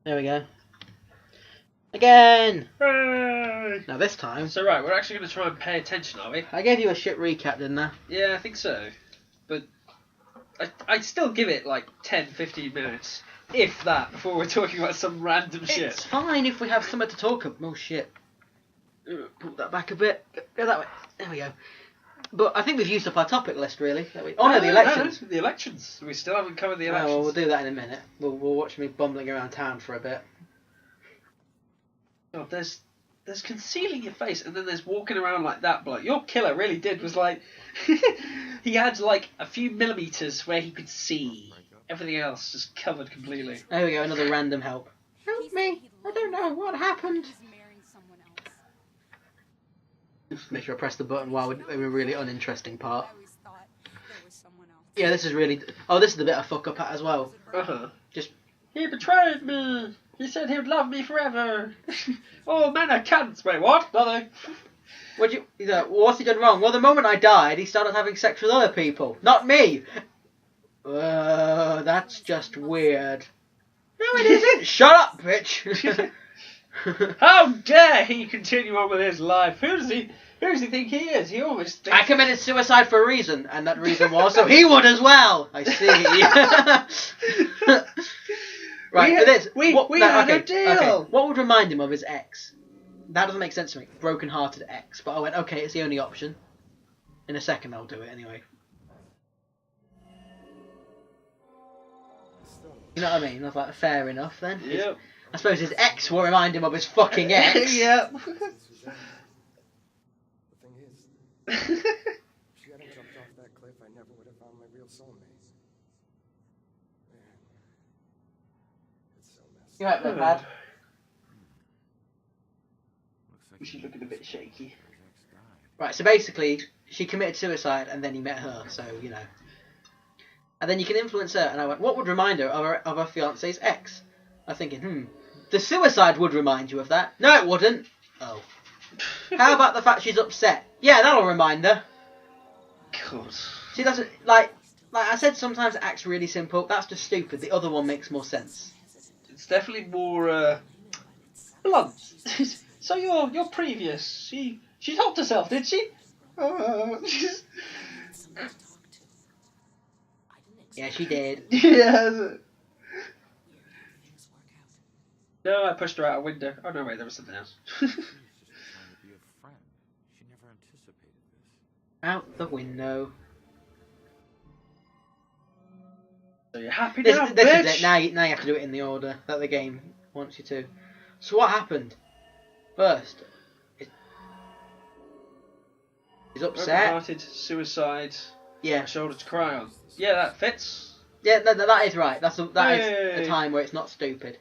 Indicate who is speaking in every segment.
Speaker 1: There we go. Again!
Speaker 2: Hooray!
Speaker 1: Now this time...
Speaker 2: So right, we're actually going to try and pay attention, are we?
Speaker 1: I gave you a shit recap, didn't I?
Speaker 2: Yeah, I think so. But I'd still give it like 10, 15 minutes, if that, before we're talking about some random shit.
Speaker 1: It's fine if we have something to talk about. Oh shit. Pull that back a bit. Go that way. There we go. But I think we've used up our topic list, really. Oh no, the elections.
Speaker 2: No, the elections. We still haven't covered the elections.
Speaker 1: Oh, well, we'll do that in a minute. We'll watch me bumbling around town for a bit.
Speaker 2: God, there's concealing your face, and then there's walking around like that. But like, your killer really did was like he had like a few millimeters where he could see. Everything else just covered completely.
Speaker 1: There we go. Another random help. Help me! I don't know what happened. Make sure I press the button while we're in a really uninteresting part. Yeah, this is really... Oh, this is the bit I fuck up at as well. Just...
Speaker 2: He betrayed me! He said he would love me forever! Oh, men are cunts! Wait, what? Nothing.
Speaker 1: What's he done wrong? Well, the moment I died, he started having sex with other people. Not me! That's just weird. No, it isn't! Shut up, bitch!
Speaker 2: How dare he continue on with his life? Who does he think he is? He always thinks...
Speaker 1: I committed suicide for a reason, and that reason was so he would as well. I see. Right,
Speaker 2: we had a deal.
Speaker 1: Okay. What would remind him of his ex? That doesn't make sense to me. Broken-hearted ex. But I went, okay, it's the only option. In a second, I'll do it anyway. You know what I mean? I was like, fair enough then.
Speaker 2: Yep.
Speaker 1: I suppose his ex will remind him of his fucking ex.
Speaker 2: Yep.
Speaker 3: The thing is, if she hadn't jumped off that cliff, I never would have found my real soulmate. Man, it's so messy.
Speaker 1: You right there, Pad?
Speaker 2: She's looking a bit shaky.
Speaker 1: Right, so basically, she committed suicide and then he met her, so, you know. And then you can influence her, and I went, what would remind her of her fiance's ex? I'm thinking, the suicide would remind you of that. No, it wouldn't. Oh. How about the fact she's upset? Yeah, that'll remind her.
Speaker 2: God.
Speaker 1: See, that's like I said, sometimes it acts really simple. That's just stupid. The other one makes more sense.
Speaker 2: It's definitely more blunt. So your previous, she helped herself, did she?
Speaker 1: Yeah, she did.
Speaker 2: Yeah. No, I pushed her out a window. Oh no, wait, there was something else.
Speaker 1: Out the window.
Speaker 2: So you're happy
Speaker 1: This
Speaker 2: now,
Speaker 1: is
Speaker 2: bitch?
Speaker 1: it. Now you have to do it in the order that the game wants you to. So what happened? First, he's upset.
Speaker 2: Broken-hearted, suicide,
Speaker 1: Yeah.
Speaker 2: a shoulder to cry on. Yeah, that fits.
Speaker 1: Yeah, that is right. That is
Speaker 2: Hey.
Speaker 1: a time where it's not stupid.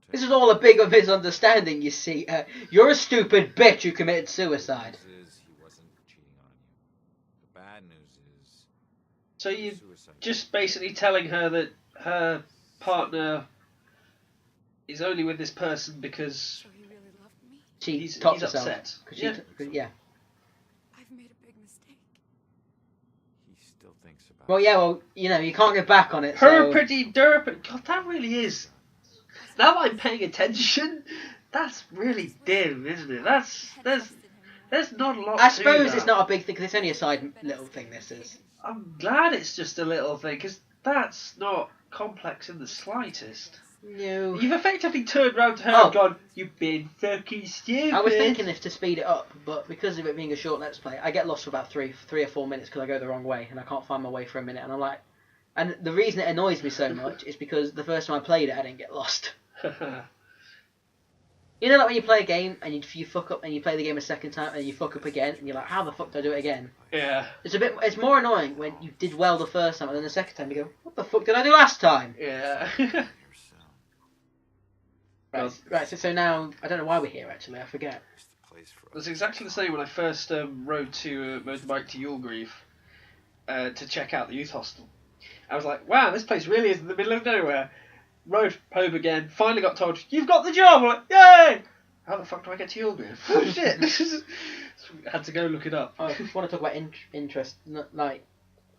Speaker 1: This is all a big misunderstanding, you see. You're a stupid bitch who committed suicide.
Speaker 2: So you're just basically telling her that her partner is only with this person because
Speaker 1: She topped
Speaker 2: he's
Speaker 1: herself.
Speaker 2: upset.
Speaker 1: Yeah.
Speaker 4: I've made a big mistake.
Speaker 3: He still thinks about
Speaker 1: Well, yeah, well, you know, you can't get back on it.
Speaker 2: Her
Speaker 1: So...
Speaker 2: pretty derp. God, that really is. Now that I'm paying attention, that's really dim, isn't it? There's not a lot.
Speaker 1: I
Speaker 2: to
Speaker 1: suppose
Speaker 2: that.
Speaker 1: it's not a big thing because it's only a side little thing. This is.
Speaker 2: I'm glad it's just a little thing because that's not complex in the slightest.
Speaker 1: No.
Speaker 2: You've effectively turned round to her
Speaker 1: Oh.
Speaker 2: and gone, "You've been fucking stupid."
Speaker 1: I was thinking this to speed it up, but because of it being a short Let's Play, I get lost for about three or 4 minutes because I go the wrong way and I can't find my way for a minute. And I'm like, and the reason it annoys me so much is because the first time I played it, I didn't get lost. You know, like when you play a game and you fuck up and you play the game a second time and you fuck up again and you're like, how the fuck do I do it again?
Speaker 2: Yeah.
Speaker 1: It's more annoying when you did well the first time and then the second time you go, what the fuck did I do last time?
Speaker 2: Yeah.
Speaker 1: Right, so now, I don't know why we're here actually, I forget.
Speaker 2: It was exactly the same when I first rode to motorbike to Yulgrave to check out the youth hostel. I was like, wow, this place really is in the middle of nowhere. Rode home again, finally got told, you've got the job! I'm like, yay! How the fuck do I get to Yulgrave? Oh shit! So I had to go look it up.
Speaker 1: I want to talk about interest, like,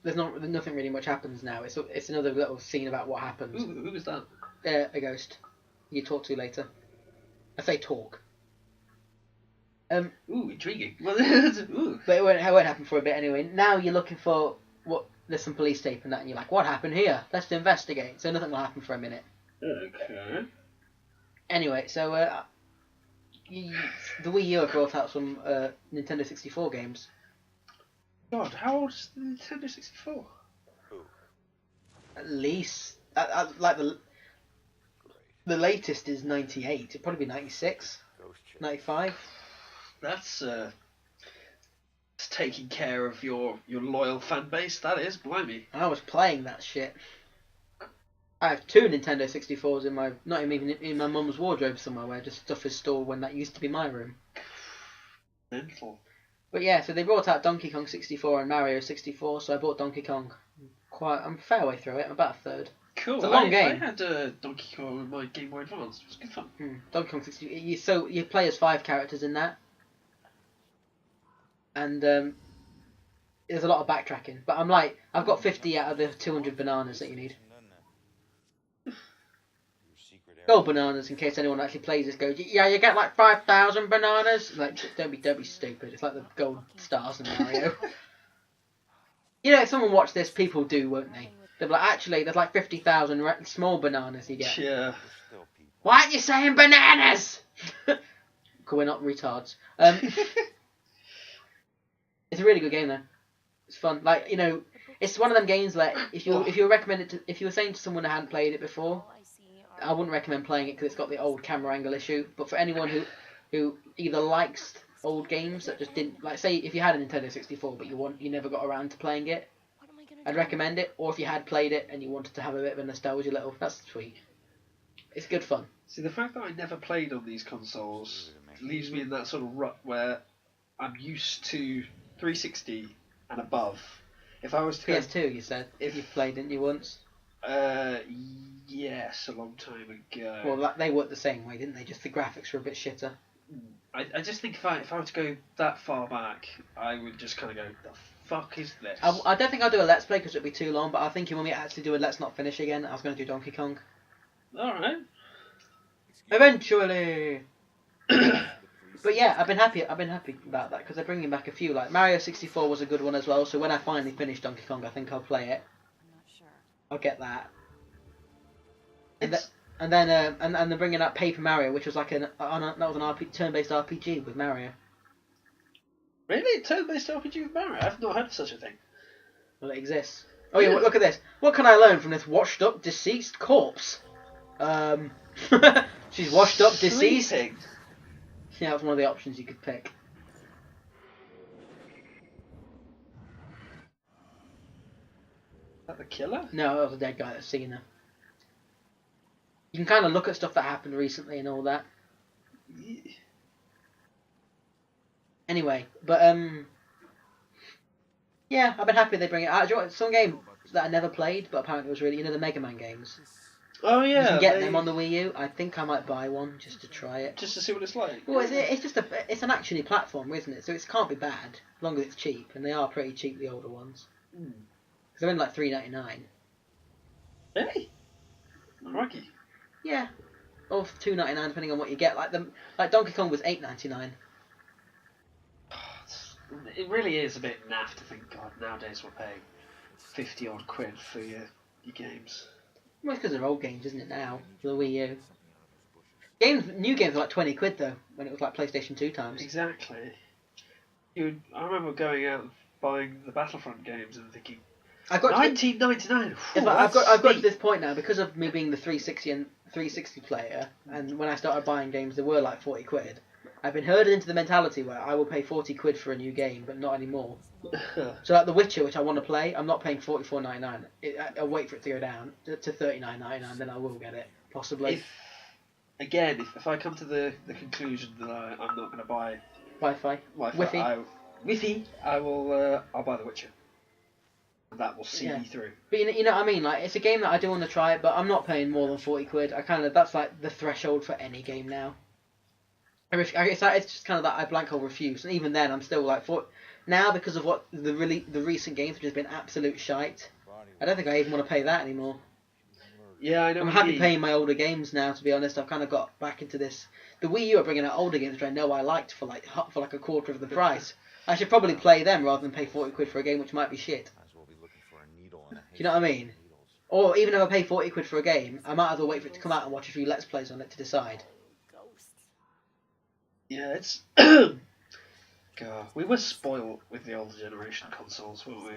Speaker 1: nothing really much happens now. It's another little scene about what happens.
Speaker 2: Who was that?
Speaker 1: A ghost. you talk to later. I say talk.
Speaker 2: Ooh, intriguing. Well, ooh.
Speaker 1: But it won't happen for a bit anyway. Now you're looking for there's some police tape and that, and you're like, what happened here? Let's investigate. So nothing will happen for a minute.
Speaker 2: Okay.
Speaker 1: Anyway, so the Wii U have brought out some Nintendo 64 games.
Speaker 2: God, how old is the Nintendo 64?
Speaker 1: At least, like the latest is 98. It'd probably be 96, 95.
Speaker 2: That's it's taking care of your loyal fan base. That is, blimey.
Speaker 1: I was playing that shit. I have 2 Nintendo 64s in my, not even in my mum's wardrobe somewhere where just stuff is stored when that used to be my room.
Speaker 2: Mental.
Speaker 1: But yeah, so they brought out Donkey Kong 64 and Mario 64, so I bought Donkey Kong. I'm a fair way through it. I'm about a third.
Speaker 2: Cool.
Speaker 1: It's a long game.
Speaker 2: I had Donkey Kong on my Game Boy Advance. It was good fun.
Speaker 1: Donkey Kong 64. So you play as 5 characters in that, and there's a lot of backtracking. But I've got 50 out of the 200 bananas that you need. Gold bananas, in case anyone actually plays this, goes, yeah, you get like 5,000 bananas. Like, don't be stupid. It's like the gold stars in Mario. You know, if someone watched this, people do, won't they? They'll be like, actually, there's like 50,000 small bananas you get.
Speaker 2: Yeah.
Speaker 1: Why aren't you saying bananas? Because we're not retards. It's a really good game though. It's fun. Like, you know, it's one of them games that if you were saying to someone who hadn't played it before, I wouldn't recommend playing it because it's got the old camera angle issue. But for anyone who either likes old games that just didn't, like, say if you had a Nintendo 64 but you never got around to playing it, I'd recommend it. Or if you had played it and you wanted to have a bit of a nostalgia that's sweet. It's good fun.
Speaker 2: See, the fact that I never played on these consoles leaves me in that sort of rut where I'm used to 360 and above. If I was to
Speaker 1: PS2, you said, if you played, didn't you, once?
Speaker 2: Yes, a long time ago.
Speaker 1: Well, they worked the same way, didn't they? Just the graphics were a bit shitter.
Speaker 2: I just think if I were to go that far back, I would just kind of go, the fuck is this?
Speaker 1: I don't think I'll do a Let's Play because it'd be too long, but I think when we actually do a Let's Not Finish again, I was going to do Donkey Kong.
Speaker 2: Alright.
Speaker 1: Eventually! But yeah, I've been happy about that because they're bringing back a few. Like Mario 64 was a good one as well, so when I finally finish Donkey Kong, I think I'll play it.
Speaker 4: I'm not sure.
Speaker 1: I'll get that. And then they're bringing out Paper Mario, which was like an turn-based RPG with Mario.
Speaker 2: Really? Turn-based RPG with Mario? I've not heard of such a thing.
Speaker 1: Well, it exists. Oh yeah, look at this. What can I learn from this washed-up, deceased corpse? She's washed up, deceased.
Speaker 2: Sleeping.
Speaker 1: Yeah, that's one of the options you could pick.
Speaker 2: Is that the killer?
Speaker 1: No, that was a dead guy that's seen her. You can kind of look at stuff that happened recently and all that. Anyway, but yeah, I've been happy they bring it out. Do you know what, some game that I never played, but apparently was really, the Mega Man games.
Speaker 2: Oh yeah.
Speaker 1: You can get them on the Wii U. I think I might buy one just to try it.
Speaker 2: Just to see what it's like.
Speaker 1: Well, it's just it's an actiony platform, isn't it? So it can't be bad, as long as it's cheap, and they are pretty cheap, the older ones. Because they're only like $3.99.
Speaker 2: Really? Crikey.
Speaker 1: Yeah, or $2.99 depending on what you get. Like Donkey Kong was $8.99.
Speaker 2: It really is a bit naff to think, God, nowadays we're paying 50 odd quid for your games.
Speaker 1: Well, it's because they're old games, isn't it, now? For the Wii U. New games are like 20 quid, though, when it was like PlayStation 2 times.
Speaker 2: Exactly. I remember going out and buying the Battlefront games and thinking, $19.99.
Speaker 1: I've got to this point now, because of me being the 360 player, and when I started buying games, they were like 40 quid. I've been herded into the mentality where I will pay 40 quid for a new game, but not anymore. So like The Witcher, which I want to play, I'm not paying $44.99. I'll wait for it to go down to $39.99, then I will get it, possibly.
Speaker 2: If I come to the conclusion that I'm not going to buy
Speaker 1: Wi-Fi,
Speaker 2: Wi-Fi, I'll buy The Witcher. And that will see me through. But
Speaker 1: you know what I mean? Like, it's a game that I do want to try, but I'm not paying more than 40 quid. That's like the threshold for any game now. It's just kind of that I blank hole refuse, and even then I'm still like now because of what the recent games which has been absolute shite. I don't think I even want to pay that anymore.
Speaker 2: Yeah, I know.
Speaker 1: I'm
Speaker 2: what you
Speaker 1: happy
Speaker 2: mean.
Speaker 1: playing my older games now. To be honest, I've kind of got back into this. The Wii U are bringing out older games which I know I liked for like a quarter of the price. I should probably play them rather than pay 40 quid for a game which might be shit.
Speaker 5: Might as well be looking for a needle in a
Speaker 1: Do you know what I mean? Or even if I pay 40 quid for a game, I might as well wait for it to come out and watch a few Let's Plays on it to decide.
Speaker 2: Yeah, it's. God, we were spoiled with the older generation consoles, weren't we?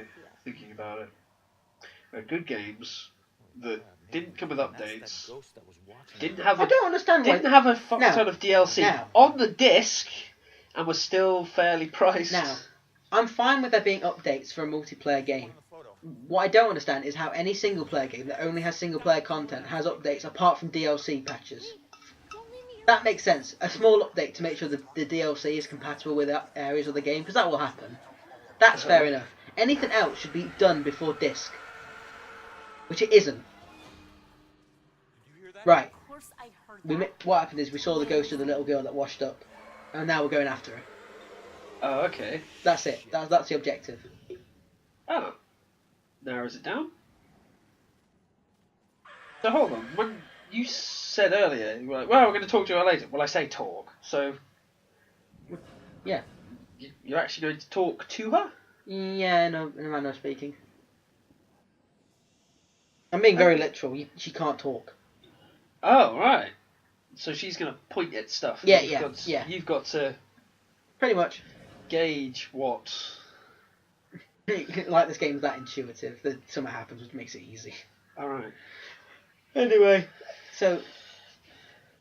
Speaker 2: Thinking about it. We had good games that didn't come with updates. Didn't have
Speaker 1: I don't understand why.
Speaker 2: didn't have a fuck
Speaker 1: Now-
Speaker 2: ton of DLC
Speaker 1: now-
Speaker 2: on the disc, and was still fairly priced.
Speaker 1: Now, I'm fine with there being updates for a multiplayer game. What I don't understand is how any single player game that only has single player content has updates apart from DLC patches. That makes sense. A small update to make sure that the DLC is compatible with areas of the game, because that will happen. That's fair enough. Anything else should be done before disc. Which it isn't. Right. What happened is we saw the ghost of the little girl that washed up. And now we're going after her.
Speaker 2: Oh, okay.
Speaker 1: That's it. That's the objective.
Speaker 2: Oh. Narrows it down. So hold on. When you said earlier, you were like, well, we're going to talk to her later. Well, I say talk. So.
Speaker 1: Yeah.
Speaker 2: You're actually going to talk to her?
Speaker 1: Yeah, no manner of speaking. I'm being very literal. She can't talk.
Speaker 2: Oh, right. So she's going to point at stuff.
Speaker 1: Yeah,
Speaker 2: You've
Speaker 1: yeah.
Speaker 2: got to
Speaker 1: Pretty much.
Speaker 2: gauge what.
Speaker 1: Like this game's that intuitive that something happens which makes it easy.
Speaker 2: Alright.
Speaker 1: Anyway, so...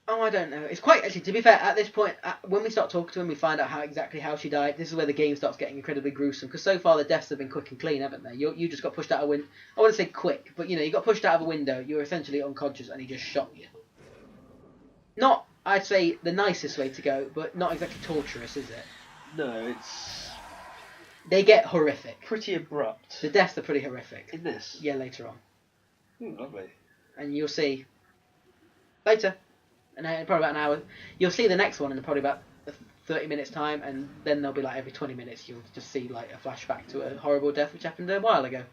Speaker 1: Oh, I don't know. It's quite... Actually, to be fair, at this point, when we start talking to him, we find out exactly how she died. This is where the game starts getting incredibly gruesome, because so far the deaths have been quick and clean, haven't they? You just got pushed out of a window. I wouldn't say quick, but you got pushed out of a window, you were essentially unconscious, and he just shot you. Not, I'd say, the nicest way to go, but not exactly torturous, is it?
Speaker 2: No, it's
Speaker 1: They get horrific.
Speaker 2: pretty abrupt.
Speaker 1: The deaths are pretty horrific.
Speaker 2: In this.
Speaker 1: Yeah, later on.
Speaker 2: Lovely.
Speaker 1: And you'll see later, and probably about an hour, you'll see the next one in probably about 30 minutes time, and then there'll be like every 20 minutes you'll just see like a flashback to a horrible death which happened a while ago.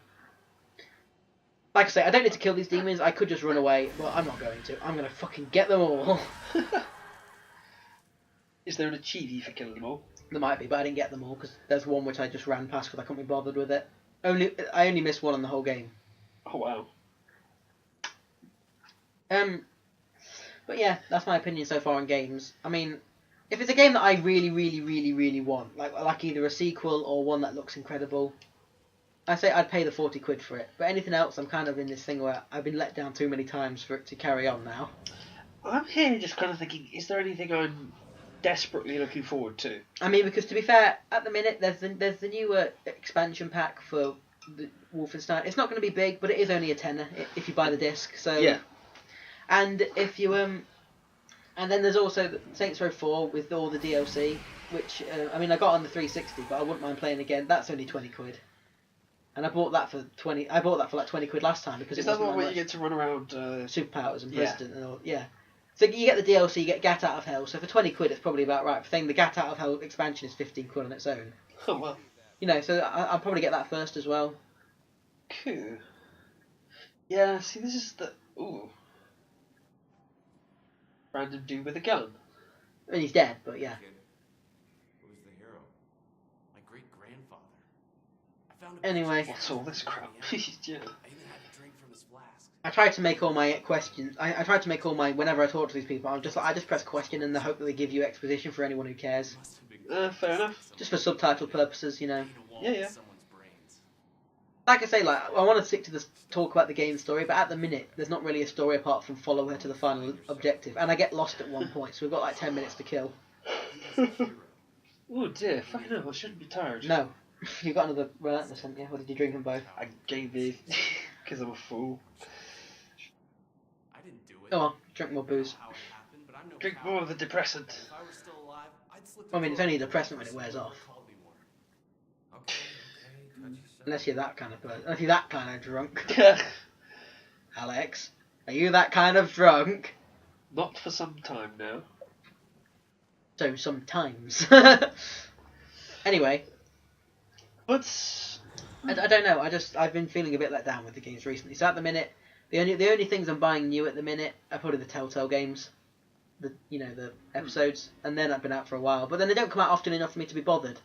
Speaker 1: Like I say, I don't need to kill these demons. I could just run away, but I'm not going to. I'm going to fucking get them all.
Speaker 2: Is there an achievement for killing them all?
Speaker 1: There might be, but I didn't get them all because there's one which I just ran past because I couldn't be bothered with it. I only missed one on the whole game.
Speaker 2: Oh wow.
Speaker 1: But yeah, that's my opinion so far on games. I mean, if it's a game that I really, really, really, really want, like either a sequel or one that looks incredible, I say I'd pay the 40 quid for it. But anything else, I'm kind of in this thing where I've been let down too many times for it to carry on now.
Speaker 2: I'm here just kind of thinking, is there anything I'm desperately looking forward to?
Speaker 1: I mean, because to be fair, at the minute there's the new expansion pack for the Wolfenstein. It's not going to be big, but it is only a tenner if you buy the disc. So
Speaker 2: Yeah.
Speaker 1: And if you and then there's also Saints Row 4 with all the DLC, which I mean I got on the 360, but I wouldn't mind playing again. That's only 20 quid, and I bought that for 20. I bought that for like 20 quid last time because
Speaker 2: Is
Speaker 1: it
Speaker 2: that the
Speaker 1: wasn't
Speaker 2: one where
Speaker 1: that
Speaker 2: you
Speaker 1: much.
Speaker 2: get to run around?
Speaker 1: Superpowers and
Speaker 2: Yeah.
Speaker 1: President and all. Yeah. So you get the DLC, you get Gat Out of Hell. So for 20 quid, it's probably about right. For thing, the Gat Out of Hell expansion is 15 quid on its own.
Speaker 2: Oh well.
Speaker 1: So I'll probably get that first as well.
Speaker 2: Cool. Yeah. See, this is the random dude with a gun.
Speaker 1: I mean, he's dead, but yeah.
Speaker 6: Who's the hero? My great-grandfather. I found
Speaker 1: Anyway.
Speaker 2: What's all this crap? Yeah.
Speaker 6: I even had to drink from his flask.
Speaker 1: I tried to make all my questions. I tried to make all my whenever I talk to these people, I just press question in the hope that they give you exposition for anyone who cares,
Speaker 6: Must have been
Speaker 2: Fair enough.
Speaker 1: just for subtitle purposes,
Speaker 2: Yeah, yeah.
Speaker 6: someone's brains.
Speaker 1: Like I say, like I want to stick to this talk about the game story, but at the minute there's not really a story apart from follow her to the final objective, and I get lost at one point, so we've got like 10 minutes to kill.
Speaker 2: Oh dear, fucking hell, I shouldn't be tired.
Speaker 1: No, you've got another relentless, haven't you? Or did you drink them both?
Speaker 2: I gave it because I'm a fool.
Speaker 6: I didn't do it.
Speaker 1: Go on, drink more booze.
Speaker 6: How it happened, but I'm no
Speaker 2: Drink
Speaker 6: cop.
Speaker 2: more of the depressant.
Speaker 6: If I were still alive, I'd slip
Speaker 1: I mean, it's
Speaker 6: into
Speaker 1: only a
Speaker 6: a-
Speaker 1: depressant when it wears off.
Speaker 6: Called me more. Okay, cut yourself.
Speaker 1: Unless you're that kind of person. Unless you're that kind of drunk. Alex, are you that kind of drunk?
Speaker 2: Not for some time now.
Speaker 1: So sometimes. Anyway,
Speaker 2: But
Speaker 1: I don't know. I've been feeling a bit let down with the games recently. So at the minute, The only things I'm buying new at the minute are probably the Telltale games, the episodes, and then I've been out for a while. But then they don't come out often enough for me to be bothered.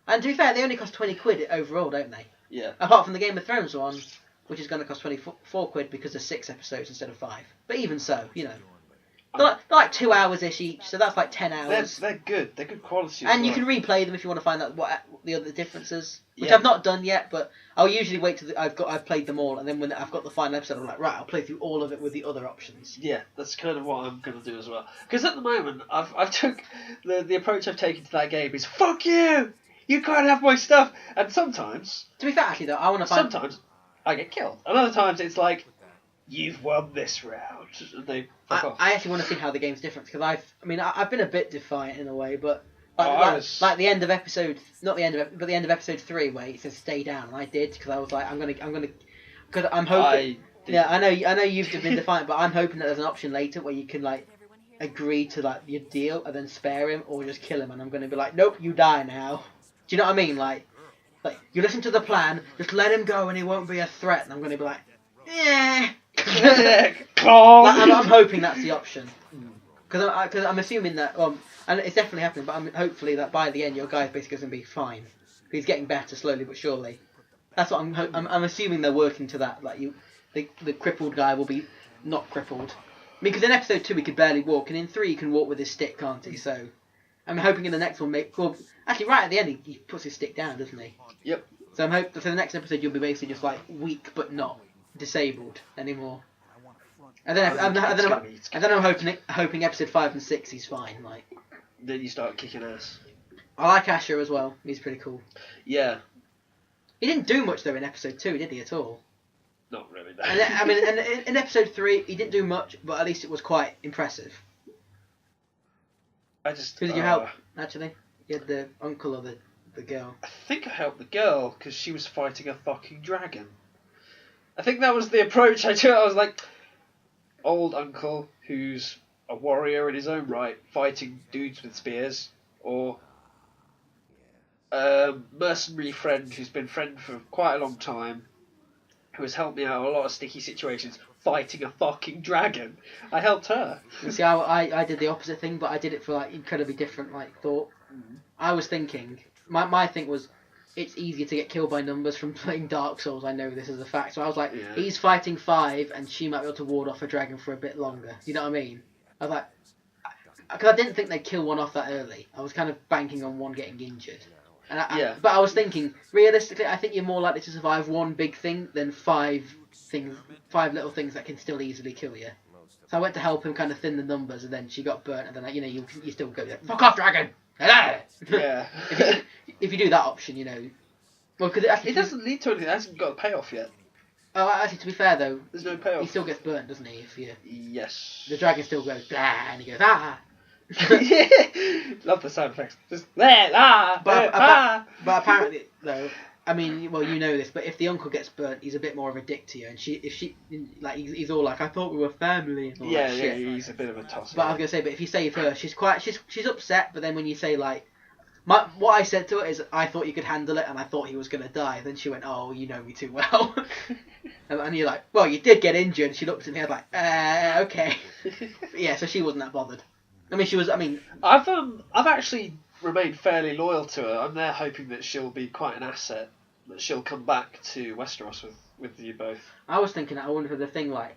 Speaker 1: And to be fair, they only cost £20 overall, don't they?
Speaker 2: Yeah.
Speaker 1: Apart from the Game of Thrones one, which is going to cost £24 because there's 6 episodes instead of 5. But even so, they're like 2 hours ish each, so that's like 10 hours.
Speaker 2: They're good. They're good quality.
Speaker 1: And you can replay them if you want to find out what the other differences, which
Speaker 2: Yeah.
Speaker 1: I've not done yet. But I'll usually wait till I've played them all, and then when I've got the final episode, I'm like, right, I'll play through all of it with the other options.
Speaker 2: Yeah, that's kind of what I'm going to do as well. Because at the moment, I've took the approach I've taken to that game is fuck you. You can't have my stuff. And sometimes,
Speaker 1: To be fair, actually though, I want to find.
Speaker 2: sometimes I get killed. And other times it's like, you've won this round, and they fuck off.
Speaker 1: I actually want to see how the game's different because I've been a bit defiant in a way, but
Speaker 2: I
Speaker 1: the end of episode, not the end of but the end of episode 3 where it says stay down, and I did because I was like I'm gonna because I'm hoping. I know you've been defiant, but I'm hoping that there's an option later where you can like agree to like your deal and then spare him or just kill him, and I'm gonna be like, nope, you die now. Do you know what I mean? Like you listen to the plan, just let him go and he won't be a threat, and I'm gonna be like, yeah. I'm hoping that's the option because I'm assuming that and it's definitely happening, but I'm hopefully that by the end your guy's basically going to be fine. He's getting better slowly but surely. That's what I'm assuming they're working to that. Like the crippled guy will be not crippled. I mean, because in episode 2 he could barely walk, and in 3 he can walk with his stick, can't he? So I'm hoping in the next one actually right at the end he puts his stick down, doesn't he?
Speaker 2: Yep.
Speaker 1: So I'm hoping for the next episode you'll be basically just like weak but not disabled anymore. And then I'm hoping episode 5 and 6 he's fine. Like
Speaker 2: Then you start kicking ass.
Speaker 1: I like Asher as well. He's pretty cool.
Speaker 2: Yeah.
Speaker 1: He didn't do much though in episode 2, did he at all?
Speaker 2: Not really. No.
Speaker 1: And and in episode 3 he didn't do much, but at least it was quite impressive.
Speaker 2: I just.
Speaker 1: Who did you help actually? You had the uncle or the girl.
Speaker 2: I think I helped the girl because she was fighting a fucking dragon. I think that was the approach I took. I was like, old uncle who's a warrior in his own right, fighting dudes with spears, or a mercenary friend who's been friend for quite a long time, who has helped me out in a lot of sticky situations, fighting a fucking dragon. I helped her.
Speaker 1: See, I did the opposite thing, but I did it for like incredibly different thought. I was thinking, my thing was, it's easier to get killed by numbers from playing Dark Souls. I know this is a fact. So I was like, he's fighting 5, and she might be able to ward off a dragon for a bit longer. You know what I mean? I was like, because I didn't think they'd kill one off that early. I was kind of banking on one getting injured. But I was thinking, realistically, I think you're more likely to survive one big thing than 5 little things that can still easily kill you. So I went to help him kind of thin the numbers, and then she got burnt, and then you still go like, fuck off, dragon!
Speaker 2: Yeah.
Speaker 1: if you do that option, well, because
Speaker 2: It doesn't lead to anything. It hasn't got a payoff yet.
Speaker 1: Oh, actually, to be fair though,
Speaker 2: There's no payoff.
Speaker 1: he still gets burnt, doesn't he?
Speaker 2: Yes.
Speaker 1: The dragon still goes blah, and he goes ah.
Speaker 2: Love the sound effects. Just blah,
Speaker 1: But apparently though, I mean, well, you know this, but if the uncle gets burnt, he's a bit more of a dick to you, and he's all like, I thought we were family. And all that shit.
Speaker 2: He's a bit of a tosser.
Speaker 1: But I was gonna say, but if you save her, she's upset. But then when you say like, what I said to her is, I thought you could handle it, and I thought he was gonna die. Then she went, oh, you know me too well. and you're like, well, you did get injured. And she looked at me, I was like, okay. But yeah, so she wasn't that bothered.
Speaker 2: I've actually remained fairly loyal to her. I'm there hoping that she'll be quite an asset. That she'll come back to Westeros with you both.
Speaker 1: I was thinking, I wonder if the thing like,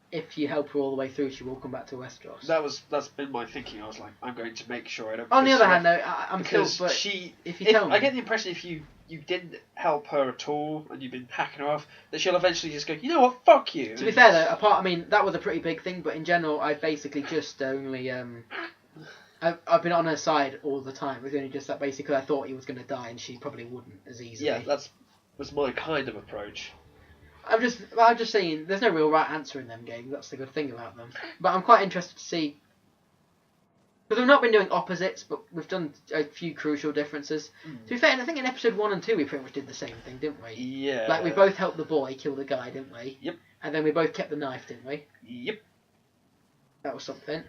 Speaker 1: if you help her all the way through, she will come back to Westeros.
Speaker 2: That's been my thinking. I was like, I'm going to make sure I don't.
Speaker 1: On the
Speaker 2: piss
Speaker 1: other
Speaker 2: her
Speaker 1: hand,
Speaker 2: off.
Speaker 1: though, I'm
Speaker 2: because
Speaker 1: still. But
Speaker 2: she,
Speaker 1: if you tell me,
Speaker 2: I get the impression if you didn't help her at all and you've been hacking her off, that she'll eventually just go, you know what, fuck you.
Speaker 1: To be fair though, that was a pretty big thing. But in general, I basically just only I've been on her side all the time. It was only just that basically I thought he was going to die, and she probably wouldn't as easily.
Speaker 2: Yeah, that was my kind of approach.
Speaker 1: I'm just saying, there's no real right answer in them games. That's the good thing about them. But I'm quite interested to see, because we've not been doing opposites, but we've done a few crucial differences. To be fair, I think in episode 1 and 2 we pretty much did the same thing, didn't we?
Speaker 2: Yeah.
Speaker 1: Like we both helped the boy kill the guy, didn't we?
Speaker 2: Yep.
Speaker 1: And then we both kept the knife, didn't we?
Speaker 2: Yep.
Speaker 1: That was something.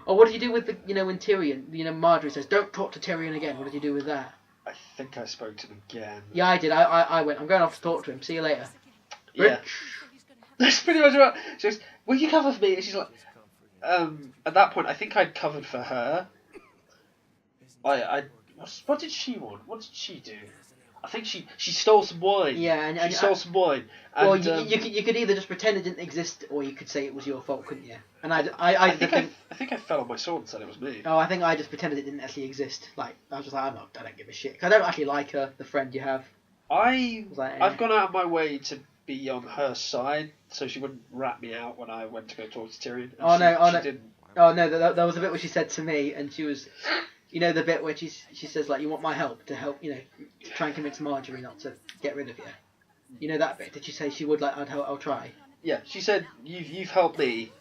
Speaker 1: Or what did you do with when Tyrion, Marjorie says, don't talk to Tyrion again, what did you do with that?
Speaker 2: I think I spoke to him again.
Speaker 1: Yeah, I did. I went, I'm going off to talk to him, see you later.
Speaker 2: Yeah.
Speaker 1: Rich.
Speaker 2: pretty much what she goes. Will you cover for me? And she's like, at that point, I think I'd covered for her. What did she want? What did she do? I think she stole some wine.
Speaker 1: Yeah, and
Speaker 2: she stole some wine. And,
Speaker 1: well, you could either just pretend it didn't exist, or you could say it was your fault, couldn't you? And I
Speaker 2: think I fell on my sword and said it was me.
Speaker 1: Oh, I think I just pretended it didn't actually exist. Like I was just like, I don't give a shit. 'Cause I don't actually like her, the friend you have.
Speaker 2: I've
Speaker 1: Like,
Speaker 2: gone out of my way to be on her side, so she wouldn't rat me out when I went to go talk to Tyrion. She didn't.
Speaker 1: Oh no, there was a bit where she said to me, and she was, you know, the bit where she says like, you want my help to help, try and convince Marjorie not to get rid of you. You know that bit? Did she say she would like? I'll try.
Speaker 2: Yeah, she said you've helped me.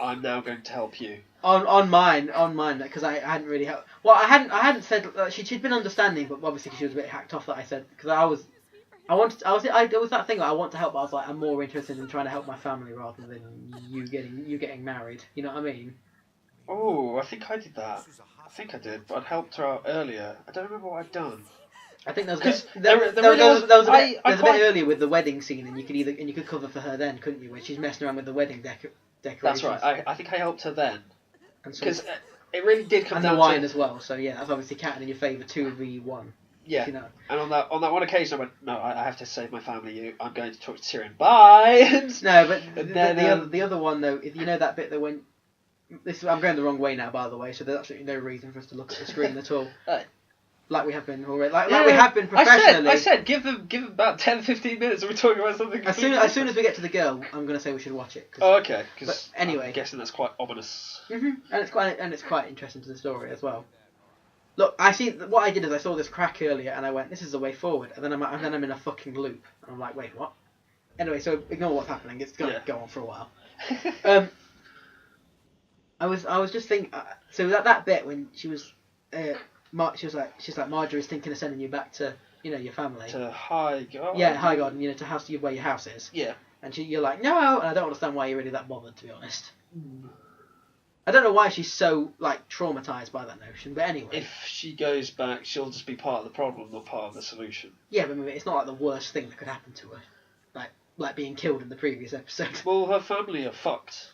Speaker 2: I'm now going to help you.
Speaker 1: On mine, because I hadn't really helped. Well, I hadn't said she'd been understanding, but obviously she was a bit hacked off that I said because there was that thing like, I want to help, but I was like, I'm more interested in trying to help my family rather than you getting married. You know what I mean?
Speaker 2: Oh, I think I did that. I think I did, but I'd helped her out earlier. I don't remember what I'd done.
Speaker 1: I think there was a bit earlier with the wedding scene, and you could cover for her then, couldn't you? When she's messing around with the wedding decorations.
Speaker 2: That's right. I think I helped her then
Speaker 1: because
Speaker 2: it really did come down
Speaker 1: the wine
Speaker 2: to
Speaker 1: as well. So yeah, that's obviously counting in your favour 2v1.
Speaker 2: Yeah.
Speaker 1: You know.
Speaker 2: And on that one occasion, I went, no, I have to save my family. I'm going to talk to Tyrion. Bye.
Speaker 1: No, but
Speaker 2: then,
Speaker 1: the other one though, if you know that bit that when I'm going the wrong way now, by the way, so there's absolutely no reason for us to look at the screen at all. Like we have been already, like we have been professionally.
Speaker 2: I said, give them about 10-15 minutes, and we're talking about something.
Speaker 1: As soon as we get to the girl, I'm going to say we should watch it.
Speaker 2: Oh, okay.
Speaker 1: But anyway,
Speaker 2: I'm guessing that's quite ominous.
Speaker 1: And it's quite interesting to the story as well. Look, what I did is I saw this crack earlier, and I went, "This is the way forward," and then I'm in a fucking loop, and I'm like, "Wait, what?" Anyway, so ignore what's happening. It's going to go on for a while. I was just thinking. So that bit when she was. She's like Marjorie's thinking of sending you back to your family
Speaker 2: to Highgarden.
Speaker 1: Yeah, Highgarden, to house where your house is.
Speaker 2: Yeah.
Speaker 1: And you're like, no, and I don't understand why you're really that bothered, to be honest. I don't know why she's so like traumatized by that notion, but anyway.
Speaker 2: If she goes back, she'll just be part of the problem, not part of the solution.
Speaker 1: Yeah, but it's not like the worst thing that could happen to her, like being killed in the previous episode.
Speaker 2: Well, her family are fucked,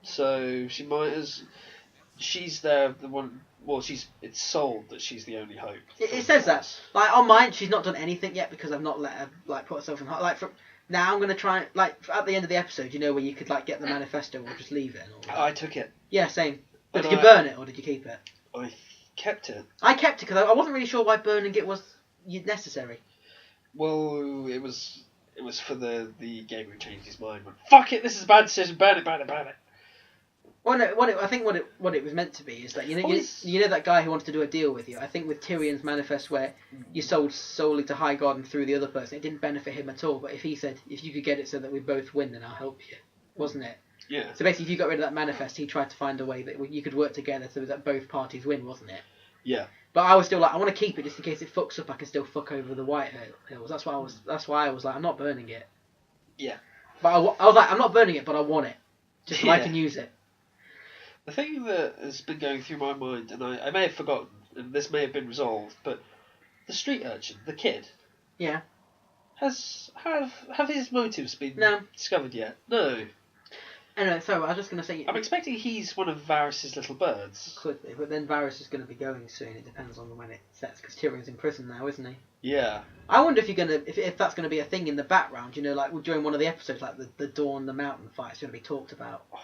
Speaker 2: so she might as. She's the one. Well, it's sold that she's the only hope.
Speaker 1: It says that. Like on mine, she's not done anything yet because I've not let her put herself in. Like from now, I'm gonna try at the end of the episode. Where you could get the manifesto or just leave it. And all that.
Speaker 2: I took it.
Speaker 1: Yeah, same. But did you burn it or did you keep it?
Speaker 2: I kept it.
Speaker 1: I kept it because I wasn't really sure why burning it was necessary.
Speaker 2: Well, it was for the gamer who changed his mind. Went, fuck it, this is a bad decision. Burn it.
Speaker 1: Well, no, I think what it was meant to be is that you know that guy who wanted to do a deal with you. I think with Tyrion's manifest where you sold solely to Highgarden through the other person, it didn't benefit him at all. But if he said if you could get it so that we both win, then I'll help you, wasn't it?
Speaker 2: Yeah.
Speaker 1: So basically, if you got rid of that manifest, he tried to find a way that you could work together so that both parties win, wasn't it?
Speaker 2: Yeah.
Speaker 1: But I was still like, I want to keep it just in case it fucks up. I can still fuck over the White Hills. That's why I was like, I'm not burning it.
Speaker 2: Yeah.
Speaker 1: But I was like, I'm not burning it, but I want it, just so I can use it.
Speaker 2: The thing that has been going through my mind, and I may have forgotten, and this may have been resolved, but the street urchin, the kid,
Speaker 1: yeah,
Speaker 2: have his motives been discovered yet? No.
Speaker 1: Anyway, so I was just going to say...
Speaker 2: I'm expecting he's one of Varys' little birds.
Speaker 1: Could be, but then Varys is going to be going soon. It depends on when it sets, because Tyrion's in prison now, isn't he?
Speaker 2: Yeah.
Speaker 1: I wonder if if that's going to be a thing in the background, during one of the episodes, like the Dawn, the mountain fight, it's going to be talked about.
Speaker 2: Oh,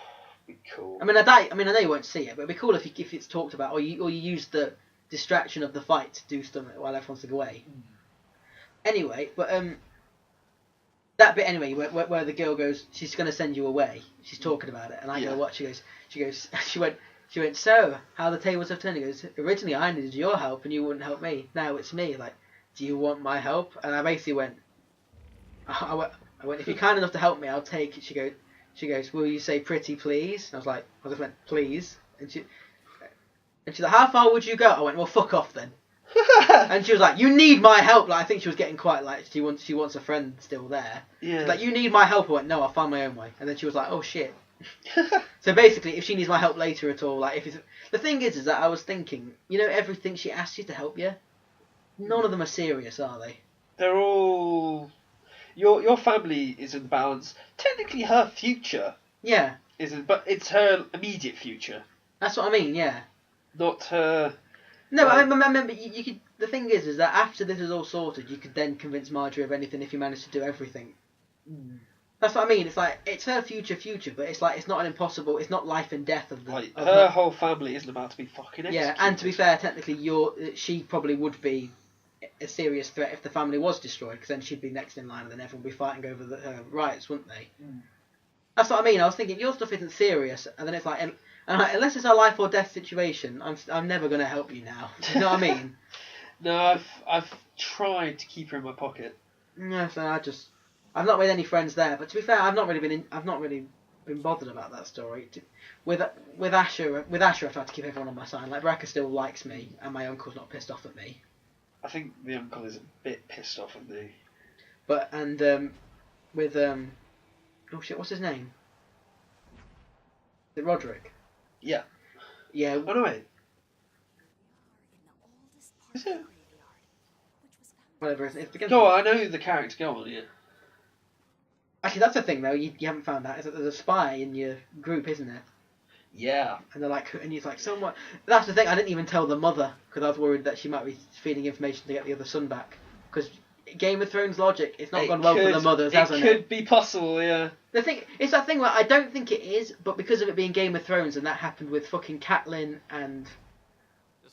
Speaker 2: be cool.
Speaker 1: I know you won't see it, but it'd be cool if it's talked about, or you use the distraction of the fight to do something while everyone's away. Anyway, but that bit anyway, where the girl goes, she's going to send you away. She's talking about it, and I go, what? She went. So how the tables have turned. He goes, originally I needed your help and you wouldn't help me. Now it's me. Like, do you want my help? And I basically went. I went. If you're kind enough to help me, I'll take it. She goes, will you say pretty please? And I just went, please. And she's like, how far would you go? I went, well, fuck off then. And she was like, you need my help. Like, I think she was getting quite like, she wants a friend still there.
Speaker 2: Yeah.
Speaker 1: She's like, you need my help. I went, no, I'll find my own way. And then she was like, oh shit. So basically, if she needs my help later at all, like, the thing is that I was thinking, everything she asks you to help you, none of them are serious, are they?
Speaker 2: They're all... your family is in balance. Technically, her future
Speaker 1: Yeah,
Speaker 2: isn't, but it's her immediate future,
Speaker 1: that's what I mean. Yeah.
Speaker 2: not her.
Speaker 1: No, I remember you could. The thing is that after this is all sorted, you could then convince Marjorie of anything if you managed to do everything. That's what I mean. It's like it's her future, but it's like it's not an impossible. It's not life and death of the.
Speaker 2: Like
Speaker 1: of
Speaker 2: her whole family isn't about to be fucking executed.
Speaker 1: Yeah, and to be fair, technically, she probably would be a serious threat if the family was destroyed, because then she'd be next in line, and then everyone would be fighting over the rights, wouldn't they? That's what I mean. I was thinking, if your stuff isn't serious, and then it's like, unless it's a life or death situation, I'm never going to help you now. Do you know what I mean?
Speaker 2: No, I've tried to keep her in my pocket.
Speaker 1: No, so I've not made any friends there. But to be fair, I've not really been bothered about that story. With Asher, I tried to keep everyone on my side. Like Bracker still likes me, and my uncle's not pissed off at me.
Speaker 2: I think the uncle is a bit pissed off at me.
Speaker 1: But with oh shit, what's his name? Is it Roderick?
Speaker 2: Yeah.
Speaker 1: Yeah.
Speaker 2: Oh no, wait. Is it?
Speaker 1: Whatever. It's begins
Speaker 2: Go
Speaker 1: with-
Speaker 2: on, I know the character. Go on, yeah.
Speaker 1: Actually, that's the thing though. You haven't found out is that there's a spy in your group, isn't there?
Speaker 2: Yeah.
Speaker 1: And they're like, and he's like, somewhat. That's the thing. I didn't even tell the mother because I was worried that she might be feeding information to get the other son back. Because Game of Thrones logic, it's not gone well for the mothers, hasn't it?
Speaker 2: It could be possible, yeah.
Speaker 1: The thing, it's that thing where I don't think it is, but because of it being Game of Thrones, and that happened with fucking Catelyn and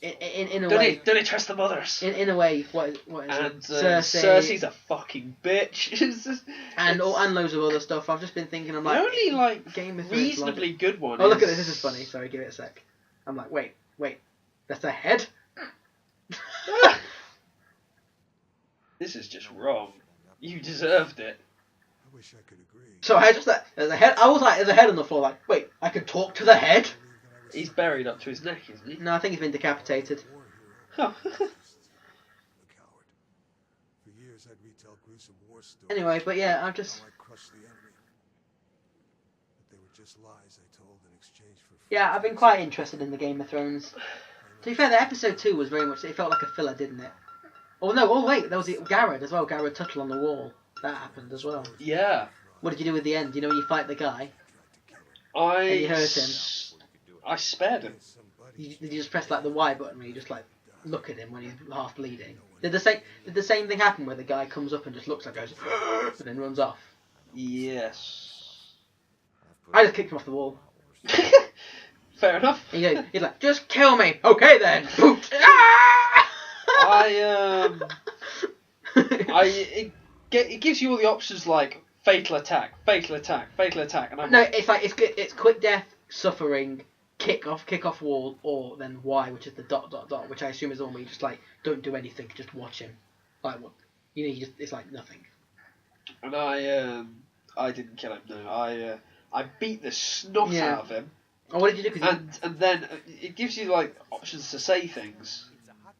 Speaker 1: in a way,
Speaker 2: Don't he trust the mothers?
Speaker 1: in a way, what is
Speaker 2: And
Speaker 1: it? Cersei
Speaker 2: Cersei's a fucking bitch.
Speaker 1: and loads of other stuff. I've just been thinking, I'm like,
Speaker 2: the only like
Speaker 1: Game of Thrones
Speaker 2: reasonably
Speaker 1: logic.
Speaker 2: good one.
Speaker 1: Oh, look at this. This is funny. Sorry, give it a sec. I'm like, wait, that's a head.
Speaker 2: This is just wrong. You deserved it.
Speaker 3: I wish I could agree.
Speaker 1: So I just there's a head. I was like, there's a head on the floor. Like, wait, I could talk to the head.
Speaker 2: He's buried up to his neck, isn't he?
Speaker 1: No, I think he's been decapitated.
Speaker 2: Oh.
Speaker 3: A coward. For years I'd retell gruesome war stories.
Speaker 1: Anyway, but yeah, I've just
Speaker 3: How I crushed the enemy. But they were just lies I told in exchange for
Speaker 1: yeah, I've been quite interested in the Game of Thrones. To be fair, the episode 2 was very much. It felt like a filler, didn't it? Oh no! Oh wait, there was Garrod as well. Garrod Tuttle on the wall. That happened as well.
Speaker 2: Yeah.
Speaker 1: What did you do at the end? You know when you fight the guy, and you hurt him.
Speaker 2: I spared him.
Speaker 1: Did you just press like the Y button where you just like look at him when he's half bleeding? Did the same thing happen where the guy comes up and just looks like goes and then runs off?
Speaker 2: Yes.
Speaker 1: I just kicked him off the wall.
Speaker 2: Fair enough.
Speaker 1: He's like, just kill me. Okay then. Boot.
Speaker 2: It gives you all the options like fatal attack, and I'm
Speaker 1: No,
Speaker 2: like,
Speaker 1: it's like it's quick death, suffering, kick off wall, or then Y, which is the ... which I assume is the one where you just like don't do anything, just watch him. Like what? You know, it's like nothing.
Speaker 2: and I didn't kill him. No, I beat the snot
Speaker 1: Yeah.
Speaker 2: out of him,
Speaker 1: Oh, what did you do? 'Cause
Speaker 2: and then it gives you like options to say things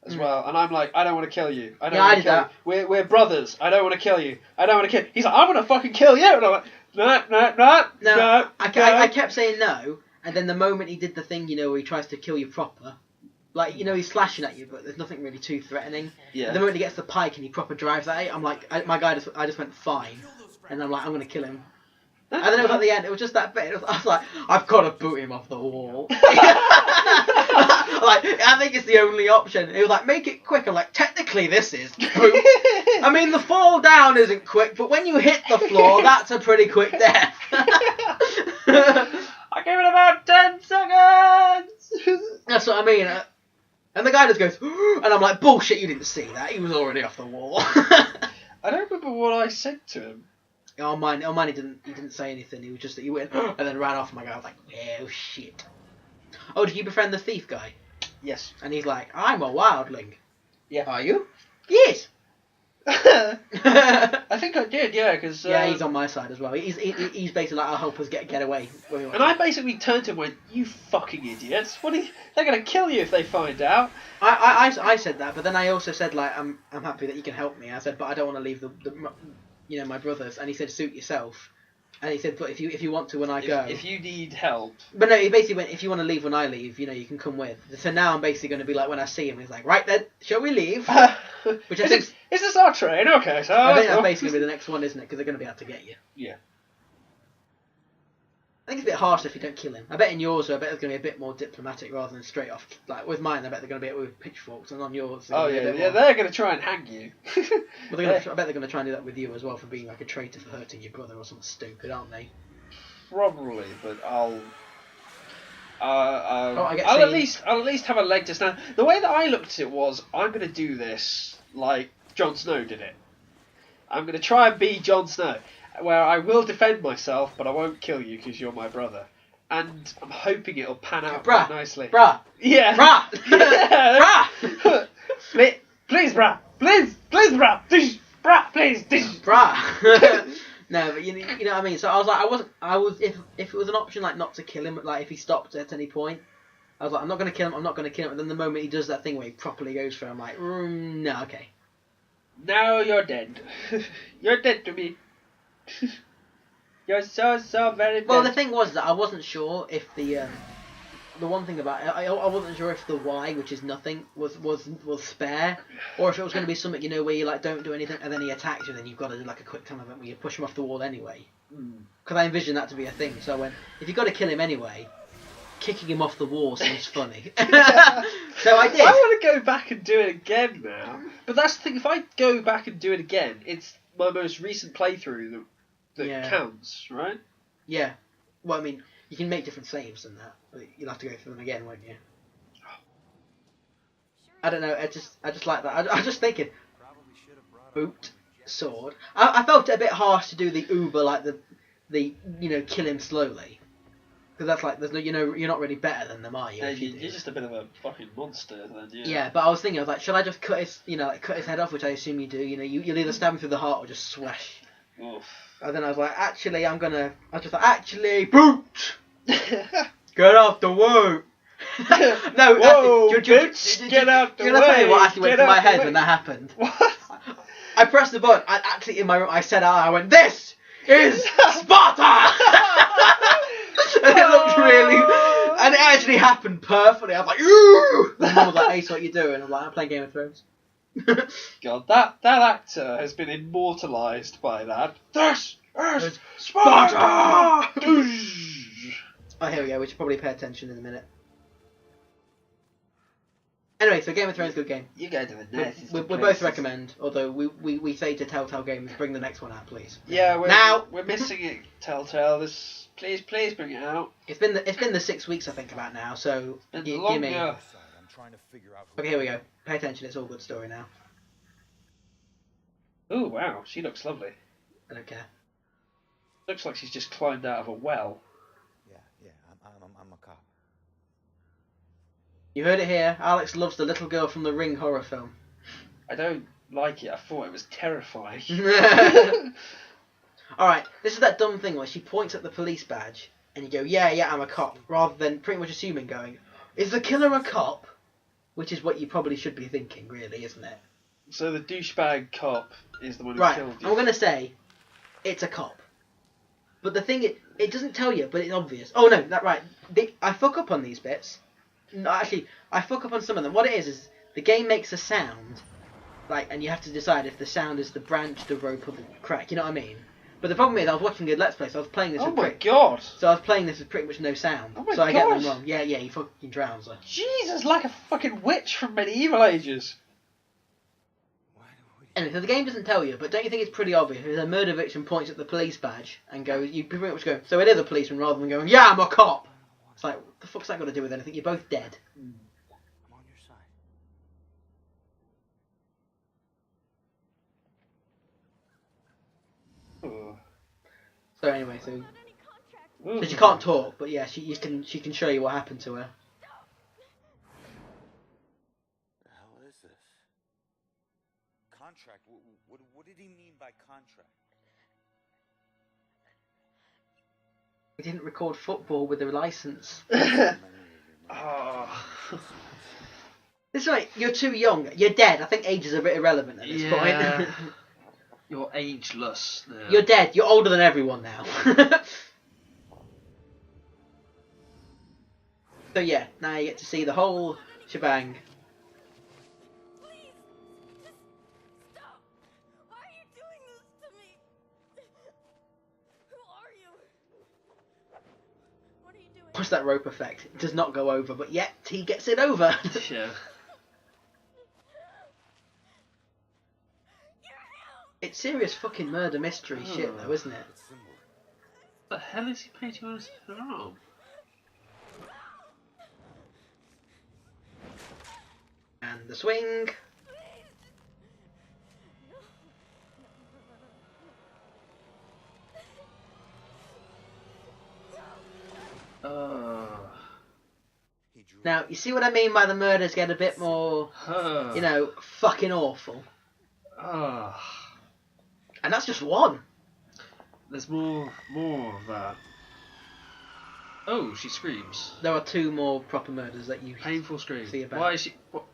Speaker 2: as well, and I'm like, I don't want to kill you. I don't
Speaker 1: Yeah, I
Speaker 2: want
Speaker 1: did
Speaker 2: to kill
Speaker 1: that.
Speaker 2: you. We're brothers. I don't want to kill you. I don't want to kill. He's like, I want to fucking kill you, and I'm like, no.
Speaker 1: I kept saying no, and then the moment he did the thing, you know, where he tries to kill you proper, like, you know, he's slashing at you, but there's nothing really too threatening.
Speaker 2: Yeah.
Speaker 1: The moment he gets the pike and he proper drives at it, I'm like, I just went fine, and I'm like, I'm gonna kill him. And then it was at the end, it was just that bit. I was like, I've got to boot him off the wall. Like, I think it's the only option. It was like, make it quick. I'm like, technically this is. Boot. I mean, the fall down isn't quick, but when you hit the floor, that's a pretty quick death.
Speaker 2: I gave it about 10 seconds.
Speaker 1: That's what I mean. And the guy just goes, and I'm like, bullshit, you didn't see that. He was already off the wall.
Speaker 2: I don't remember what I said to him.
Speaker 1: Oh mine, he didn't say anything. He was just, he went, and then ran off. And my guy was like, oh shit. Oh, did you befriend the thief guy?
Speaker 2: Yes.
Speaker 1: And he's like, I'm a wildling.
Speaker 2: Yeah.
Speaker 1: Are you? Yes.
Speaker 2: I think I did, yeah, because...
Speaker 1: Yeah, he's on my side as well. He's basically like, I'll help us get away.
Speaker 2: And I basically turned to him and went, you fucking idiots. They're going to kill you if they find out.
Speaker 1: I said that, but then I also said, like, I'm happy that you can help me. I said, but I don't want to leave the my brothers. And he said, suit yourself. And he said, but if you want to when I go.
Speaker 2: If you need help.
Speaker 1: But no, he basically went, if you want to leave when I leave, you can come with. So now I'm basically going to be like, when I see him, he's like, right then, shall we leave? Which I think...
Speaker 2: Is this our train? Okay, so...
Speaker 1: I think that's basically going to be the next one, isn't it? Because they're going to be able to get you.
Speaker 2: Yeah.
Speaker 1: I think it's a bit harsh if you don't kill him. I bet in yours, I bet it's going to be a bit more diplomatic rather than straight off. Like with mine, I bet they're going to be with pitchforks, and on yours,
Speaker 2: Oh yeah, they're going to try and hang you.
Speaker 1: Well, I bet they're going to try and do that with you as well for being like a traitor for hurting your brother or something stupid, aren't they?
Speaker 2: Probably, but I'll
Speaker 1: I'll
Speaker 2: at least have a leg to stand. The way that I looked at it was, I'm going to do this like Jon Snow did it. I'm going to try and be Jon Snow, where I will defend myself, but I won't kill you because you're my brother. And I'm hoping it'll pan out quite nicely.
Speaker 1: Brah!
Speaker 2: Yeah.
Speaker 1: Brah!
Speaker 2: Yeah.
Speaker 1: Brah!
Speaker 2: Please, brah! Please, brah! Brah, please!
Speaker 1: Brah! No, but you know what I mean. So I was like, I was if it was an option like not to kill him, like if he stopped at any point, I was like, I'm not gonna kill him. And then the moment he does that thing where he properly goes for it, I'm like, no, okay.
Speaker 2: Now you're dead. You're dead to me. You're so very dead.
Speaker 1: Well, the thing was that I wasn't sure if the one thing about it, I wasn't sure if the Y, which is nothing, was spare, or if it was going to be something, where you like don't do anything and then he attacks you, and then you've got to do like a quick time event where you push him off the wall anyway. Because I envisioned that to be a thing. So I went, if you've got to kill him anyway, kicking him off the wall seems funny. So I did.
Speaker 2: I want to go back and do it again now. But that's the thing, if I go back and do it again, it's my most recent playthrough that counts, right?
Speaker 1: Yeah. Well, I mean, you can make different saves than that, but you'll have to go through them again, won't you? I don't know. I just like that. I was just thinking, boot, sword. I felt it a bit harsh to do the Uber, like the kill him slowly, because that's like there's no you're not really better than them, are you?
Speaker 2: Yeah, you're just a bit of a fucking monster then. Yeah.
Speaker 1: Yeah, but I was thinking, I was like, should I just cut his cut his head off, which I assume you do. You'll either stab him through the heart or just swash.
Speaker 2: Oof.
Speaker 1: And then I was like, actually, boot. Get off the way! No,
Speaker 2: whoa,
Speaker 1: actually,
Speaker 2: bitch, get out the way!
Speaker 1: Tell you what actually went through my head when that happened?
Speaker 2: What?
Speaker 1: I pressed the button. Actually, in my room, I said, I went, "This is Sparta!" And it looked really, and it actually happened perfectly. I was like, "Ooh!" And Mum was like, "Hey, so what you doing?" I'm like, "I'm playing Game of Thrones."
Speaker 2: God, that actor has been immortalised by that. This is Sparta!
Speaker 1: Oh, here we go. We should probably pay attention in a minute. Anyway, so Game of Thrones, good game.
Speaker 2: You go to the next.
Speaker 1: We both recommend, although we say to Telltale Games, bring the next one out, please.
Speaker 2: Yeah,
Speaker 1: now
Speaker 2: we're missing it, Telltale. Please bring it out.
Speaker 1: It's been the 6 weeks I think about now, so give me.
Speaker 5: I'm trying to figure out
Speaker 1: Okay, here we go. Pay attention. It's all good story now.
Speaker 2: Oh wow, she looks lovely.
Speaker 1: I don't care.
Speaker 2: Looks like she's just climbed out of a well.
Speaker 5: Yeah, I'm a cop.
Speaker 1: You heard it here. Alex loves the little girl from the Ring horror film.
Speaker 2: I don't like it. I thought it was terrifying.
Speaker 1: Alright, this is that dumb thing where she points at the police badge and you go, yeah, I'm a cop, rather than pretty much assuming going, is the killer a cop? Which is what you probably should be thinking, really, isn't it?
Speaker 2: So the douchebag cop is the one who killed you.
Speaker 1: I'm going to say, it's a cop. But the thing, it doesn't tell you, but it's obvious. Oh no, I fuck up on these bits. No, actually, I fuck up on some of them. What it is the game makes a sound, and you have to decide if the sound is the branch, the rope, or the crack, you know what I mean? But the problem is, I was watching a Let's Play, so I was playing this
Speaker 2: God!
Speaker 1: So I was playing this with pretty much no sound.
Speaker 2: Oh my
Speaker 1: so I get them wrong. Yeah, you fucking trouser.
Speaker 2: Jesus, like a fucking witch from medieval ages.
Speaker 1: Anyway, so the game doesn't tell you, but don't you think it's pretty obvious? If a murder victim points at the police badge and goes, you pretty much go, so it is a policeman, rather than going, yeah, I'm a cop. It's like, what the fuck's that got to do with anything? You're both dead.
Speaker 5: I'm on your side.
Speaker 2: Oh.
Speaker 1: So anyway, so she can't talk, but yeah, she can show you what happened to her.
Speaker 5: The hell is this? Contract? What did he mean by contract?
Speaker 1: We didn't record football with a license.
Speaker 2: Oh.
Speaker 1: This is right. You're too young. You're dead. I think age is a bit irrelevant at this point.
Speaker 2: You're ageless now.
Speaker 1: You're dead. You're older than everyone now. So yeah, now you get to see the whole shebang.
Speaker 4: Please, just stop. Why are you doing this to me? Who are you? What are you doing?
Speaker 1: What's that rope effect? It does not go over, but yet he gets it over.
Speaker 2: Yeah.
Speaker 1: It's serious fucking murder mystery shit though, isn't it?
Speaker 2: What the hell is he painting on his arm?
Speaker 1: And the swing. Now, you see what I mean by the murders get a bit more, you know, fucking awful. And that's just one.
Speaker 2: There's more of that. Oh, she screams.
Speaker 1: There are two more proper murders that you
Speaker 2: Painful scream.
Speaker 1: see about.
Speaker 2: Why is she... What?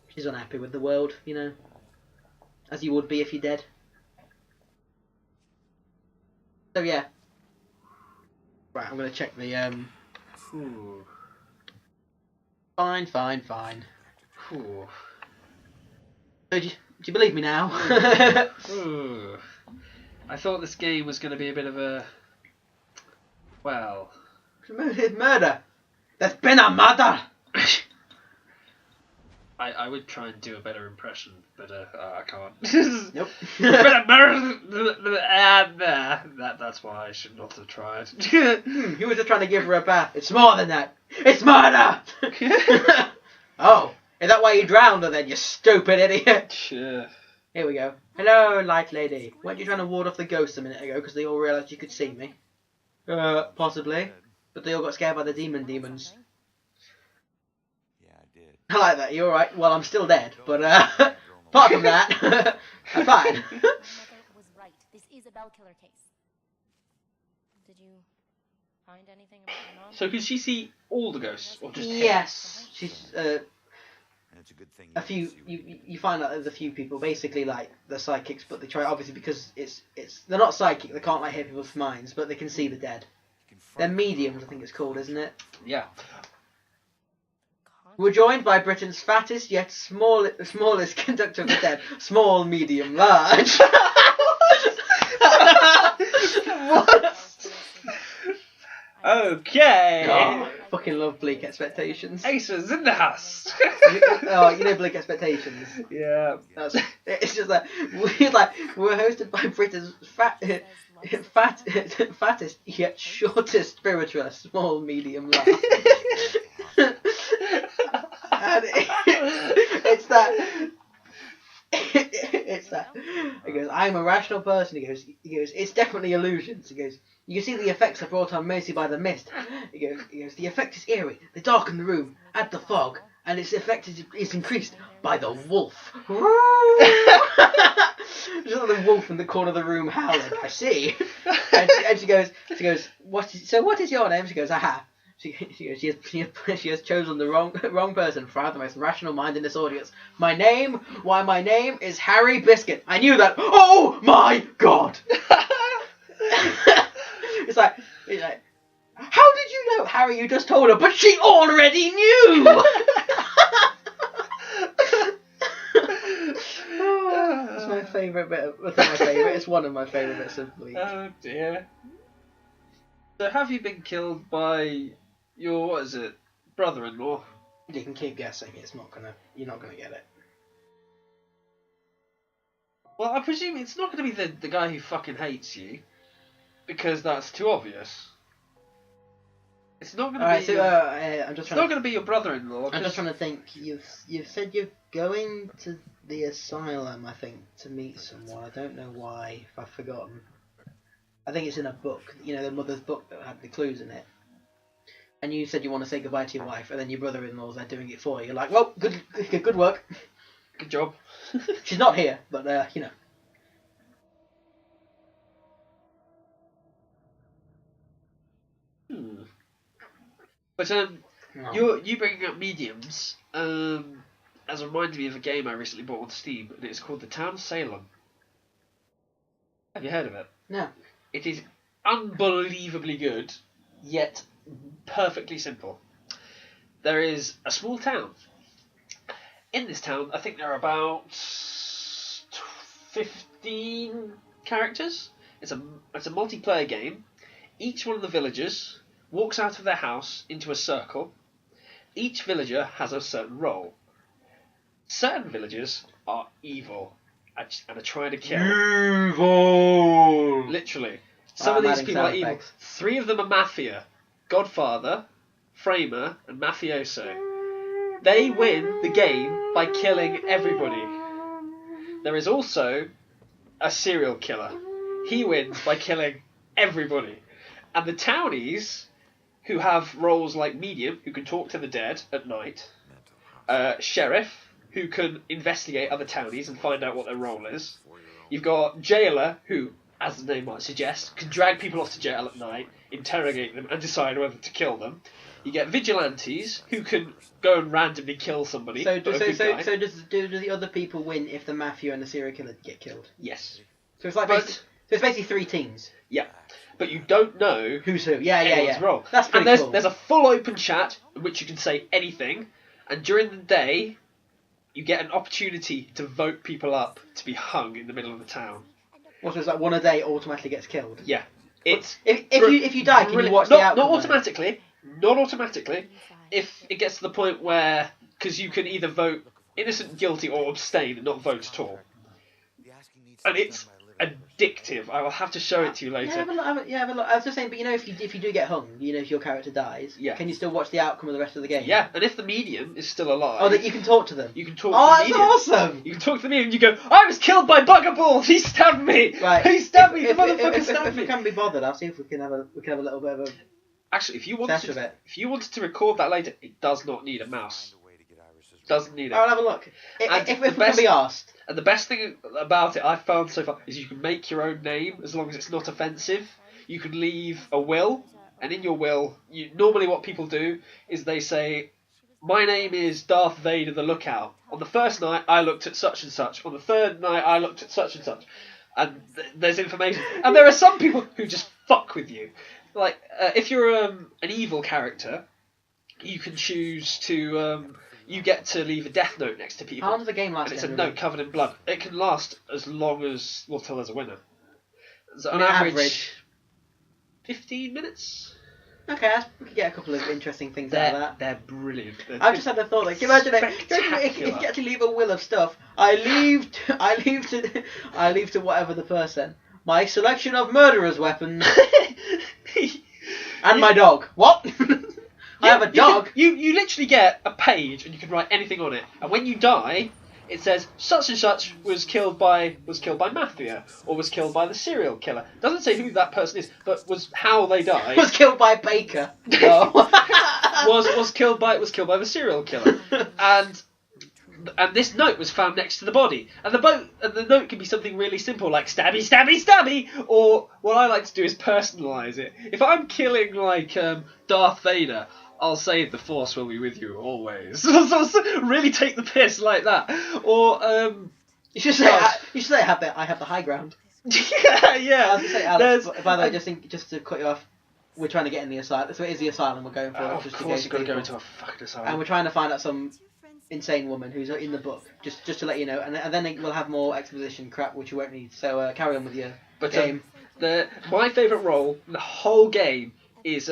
Speaker 1: She's unhappy with the world, you know. As you would be if you're dead. So yeah. Right, I'm gonna check the
Speaker 2: Ooh.
Speaker 1: Fine.
Speaker 2: Ooh.
Speaker 1: So do you believe me now?
Speaker 2: Ooh. I thought this game was going to be a bit of a... Well...
Speaker 1: Murder! There's been a murder!
Speaker 2: I would try and do a better impression, but I can't.
Speaker 1: Nope.
Speaker 2: That's why I should not have tried.
Speaker 1: He was just trying to give her a bath. It's more than that. It's murder! Oh, is that why you drowned her then, you stupid idiot?
Speaker 2: Sure.
Speaker 1: Here we go. Hello, light lady. Weren't you trying to ward off the ghosts a minute ago because they all realised you could see me? Possibly. But they all got scared by the demons.
Speaker 5: Yeah, I did.
Speaker 1: I like that. You're alright. Well, I'm still dead. But, apart from that, I'm fine.
Speaker 7: Your mother was right. This is a bell killer case. Did you find anything about your mom?
Speaker 2: So can she see all the ghosts, or just him?
Speaker 1: Yes. She's,
Speaker 5: And it's a good thing
Speaker 1: a few, you find out there's a few people, basically, like, they're psychics, but they try, obviously, because they're not psychic, they can't, like, hear people's minds, but they can see the dead. They're mediums, I think it's called, isn't it?
Speaker 2: Yeah.
Speaker 1: We're joined by Britain's fattest yet smallest conductor of the dead. Small, medium, large.
Speaker 2: What? Okay.
Speaker 1: Oh, fucking love Bleak Expectations.
Speaker 2: Aces in the house.
Speaker 1: Oh, you know Bleak Expectations.
Speaker 2: Yeah.
Speaker 1: It's just like we're hosted by Britain's fattest yet shortest spiritualist, small, medium, large. And it's that. He goes, I'm a rational person. He goes, it's definitely illusions. He goes, you can see the effects are brought on mostly by the mist. He goes, the effect is eerie. They darken the room, add the fog, and its effect is increased by the wolf. Just like the wolf in the corner of the room howling. I see. And she goes, what is your name? She goes, aha. She has chosen the wrong person for the most rational mind in this audience. My name is Harry Biscuit. I knew that. Oh my god! It's like, how did you know, Harry? You just told her, but she already knew. That's my favourite bit. It's one of my favourite bits of Bleak.
Speaker 2: Oh dear. So have you been killed by your, what is it, brother-in-law?
Speaker 1: You can keep guessing. You're not gonna get it.
Speaker 2: Well, I presume it's not going to be the guy who fucking hates you, because that's too obvious. It's not going to
Speaker 1: Alright,
Speaker 2: be.
Speaker 1: so
Speaker 2: It's not going to be your brother-in-law.
Speaker 1: I'm just trying to think. You've said you're going to the asylum, I think, to meet someone. I don't know why. If I've forgotten. I think it's in a book. You know, the mother's book that had the clues in it. And you said you want to say goodbye to your wife, and then your brother-in-law's there doing it for you. You're like, well, good work.
Speaker 2: Good job.
Speaker 1: She's not here, but you know.
Speaker 2: But
Speaker 1: No.
Speaker 2: you bringing up mediums has reminded me of a game I recently bought on Steam, and it's called The Town of Salem. Have you heard of it?
Speaker 1: No.
Speaker 2: It is unbelievably good, yet perfectly simple. There is a small town. In this town, I think there are about 15 characters. It's a multiplayer game. Each one of the villagers walks out of their house into a circle. Each villager has a certain role. Certain villagers are evil and are trying to kill.
Speaker 1: Evil.
Speaker 2: Literally. Some
Speaker 1: I'm
Speaker 2: of these
Speaker 1: adding
Speaker 2: people are
Speaker 1: sound
Speaker 2: evil.
Speaker 1: effects.
Speaker 2: 3 of them are mafia. Godfather, Framer, and Mafioso. They win the game by killing everybody. There is also a serial killer. He wins by killing everybody. And the townies, who have roles like medium, who can talk to the dead at night, sheriff, who can investigate other townies and find out what their role is. You've got jailer, who, as the name might suggest, can drag people off to jail at night, interrogate them, and decide whether to kill them. You get vigilantes, who can go and randomly kill somebody.
Speaker 1: So
Speaker 2: but a good guy.
Speaker 1: do the other people win if the mafia and the serial killer get killed?
Speaker 2: Yes.
Speaker 1: So it's like
Speaker 2: But-
Speaker 1: it's basically 3 teams.
Speaker 2: Yeah. But you don't know
Speaker 1: Who's who? Yeah,
Speaker 2: anyone's role.
Speaker 1: That's pretty
Speaker 2: and
Speaker 1: cool.
Speaker 2: there's a full open chat in which you can say anything, and during the day, you get an opportunity to vote people up to be hung in the middle of the town.
Speaker 1: What was like one a day automatically gets killed?
Speaker 2: Yeah. It's
Speaker 1: If you die, can you
Speaker 2: brilliant.
Speaker 1: watch the outcome?
Speaker 2: Not automatically. Not automatically. If it gets to the point where, because you can either vote innocent, guilty, or abstain and not vote at all, and it's addictive. I will have to show it to you later.
Speaker 1: Yeah, have a look. I was just saying, but if you do get hung, if your character dies,
Speaker 2: Yeah.
Speaker 1: can you still watch the outcome of the rest of the game?
Speaker 2: Yeah, and if the medium is still alive,
Speaker 1: Oh, that you can talk to them.
Speaker 2: you can talk
Speaker 1: Oh,
Speaker 2: to the
Speaker 1: that's
Speaker 2: medium.
Speaker 1: awesome!
Speaker 2: You can talk to the medium and you go, I was killed by Buggerball! He stabbed me!
Speaker 1: Right.
Speaker 2: He stabbed me! The
Speaker 1: If
Speaker 2: motherfucker stabbed
Speaker 1: we
Speaker 2: me!
Speaker 1: can be bothered, I'll see if we can have a little bit of a
Speaker 2: Actually, if you
Speaker 1: test of
Speaker 2: wanted
Speaker 1: it.
Speaker 2: if you wanted to record that later, it does not need a mouse. Doesn't need it.
Speaker 1: I'll have a look.
Speaker 2: And
Speaker 1: If
Speaker 2: the
Speaker 1: we can
Speaker 2: best-
Speaker 1: be asked.
Speaker 2: And the best thing about it I've found so far is you can make your own name as long as it's not offensive. You can leave a will, and in your will, normally what people do is they say, my name is Darth Vader the Lookout. On the first night, I looked at such and such. On the third night, I looked at such and such. And there's information. And there are some people who just fuck with you. Like, if you're an evil character, you can choose to... you get to leave a death note next to people.
Speaker 1: How long does the game last?
Speaker 2: And it's a
Speaker 1: generally?
Speaker 2: note covered in blood. It can last as long as, well, till there's a winner. So on
Speaker 1: On
Speaker 2: average,
Speaker 1: average.
Speaker 2: 15 minutes.
Speaker 1: Okay, we could get a couple of interesting things out of that.
Speaker 2: They're brilliant.
Speaker 1: I've just had a thought. Like, imagine it. If
Speaker 2: Spectacular.
Speaker 1: you get to leave a will of stuff, I leave to whatever the person. My selection of murderers' weapons and my dog. What? I have a dog.
Speaker 2: You literally get a page and you can write anything on it. And when you die, it says such and such was killed by mafia or was killed by the serial killer. Doesn't say who that person is, but was how they died.
Speaker 1: Was killed by Baker. Oh.
Speaker 2: was killed by the serial killer. And this note was found next to the body. And the note can be something really simple like stabby, stabby, stabby. Or what I like to do is personalise it. If I'm killing like Darth Vader, I'll say the Force will be with you always. Really take the piss like that. Or
Speaker 1: You should say I have the high ground.
Speaker 2: yeah.
Speaker 1: I was gonna say, Alex,
Speaker 2: There's-
Speaker 1: by the way, just to cut you off, we're trying to get in the asylum. So it is the asylum we're going for.
Speaker 2: of
Speaker 1: just to
Speaker 2: course you've got to go
Speaker 1: people.
Speaker 2: into a fucking asylum.
Speaker 1: And we're trying to find out some insane woman who's in the book, just to let you know. And then we'll have more exposition crap, which you won't need. So carry on with your
Speaker 2: But
Speaker 1: game.
Speaker 2: my favourite role in the whole game is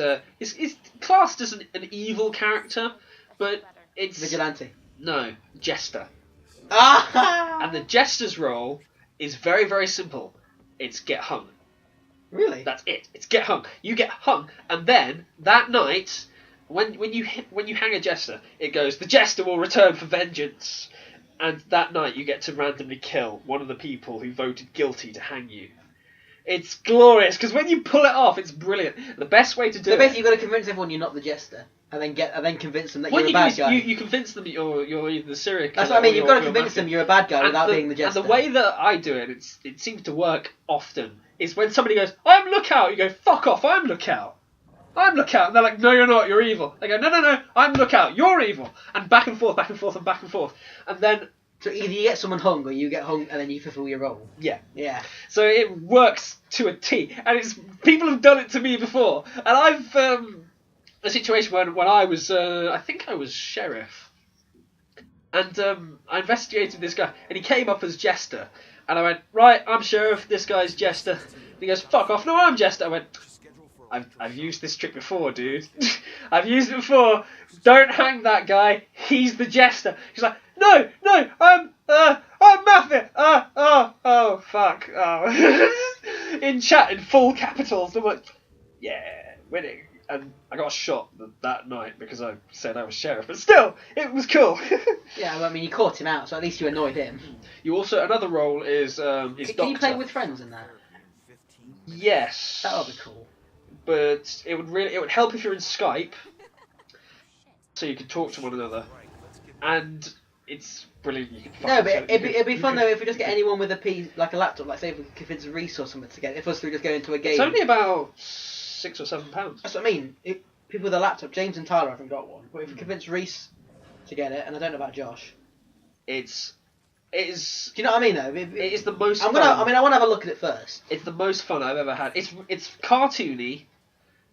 Speaker 2: classed as an evil character, but it's
Speaker 1: Vigilante.
Speaker 2: no jester.
Speaker 1: Ah!
Speaker 2: And the jester's role is very, very simple. It's get hung.
Speaker 1: Really?
Speaker 2: That's it. It's get hung. You get hung, and then that night, when you hang a jester, it goes, the jester will return for vengeance. And that night you get to randomly kill one of the people who voted guilty to hang you. It's glorious, because when you pull it off, it's brilliant. The best way to do
Speaker 1: So
Speaker 2: it...
Speaker 1: basically, you've got to convince everyone you're not the jester, and then convince them that
Speaker 2: what
Speaker 1: you're a
Speaker 2: you
Speaker 1: bad
Speaker 2: do is
Speaker 1: guy.
Speaker 2: you convince them that you're either the serial killer.
Speaker 1: That's what I mean.
Speaker 2: or
Speaker 1: You've got to
Speaker 2: you're
Speaker 1: convince
Speaker 2: mafia.
Speaker 1: them you're a bad guy without being the jester.
Speaker 2: And the way that I do it, it seems to work often, is when somebody goes, I'm Lookout, you go, fuck off, I'm Lookout. I'm Lookout. And they're like, no, you're not, you're evil. They go, no, I'm Lookout, you're evil. And back and forth, back and forth, and back and forth. And then
Speaker 1: So either you get someone hung or you get hung and then you fulfill your role.
Speaker 2: Yeah.
Speaker 1: Yeah.
Speaker 2: So it works to a T, and it's people have done it to me before, and I've a situation when I was I think I was sheriff, and I investigated this guy, and he came up as Jester, and I went, right, I'm sheriff, this guy's Jester. And he goes, fuck off, no, I'm Jester. I went, I've used this trick before, dude. I've used it before. Don't hang that guy. He's the Jester. He's like, no, I'm Mafia. Oh, fuck. Oh. In chat, in full capitals. I'm like, yeah, winning. And I got shot that night because I said I was sheriff. But still, it was cool.
Speaker 1: Yeah, well, I mean, you caught him out, so at least you annoyed him.
Speaker 2: You also, another role is
Speaker 1: Can
Speaker 2: Doctor.
Speaker 1: you play with friends in that?
Speaker 2: Yes.
Speaker 1: That would be cool.
Speaker 2: But it would help if you're in Skype, so you could talk to one another, and it's brilliant. You can
Speaker 1: No, but it'd be fun though if we just get anyone with a laptop, like say if it's a resource or something to get. If us three just go into a game.
Speaker 2: It's only about £6 or £7.
Speaker 1: That's what I mean. People with a laptop, James and Tyler haven't got one. But if we convince Reese to get it, and I don't know about Josh.
Speaker 2: It is.
Speaker 1: Do you know what I mean though?
Speaker 2: It is the most.
Speaker 1: I
Speaker 2: fun.
Speaker 1: want to have a look at it first.
Speaker 2: It's the most fun I've ever had. It's cartoony.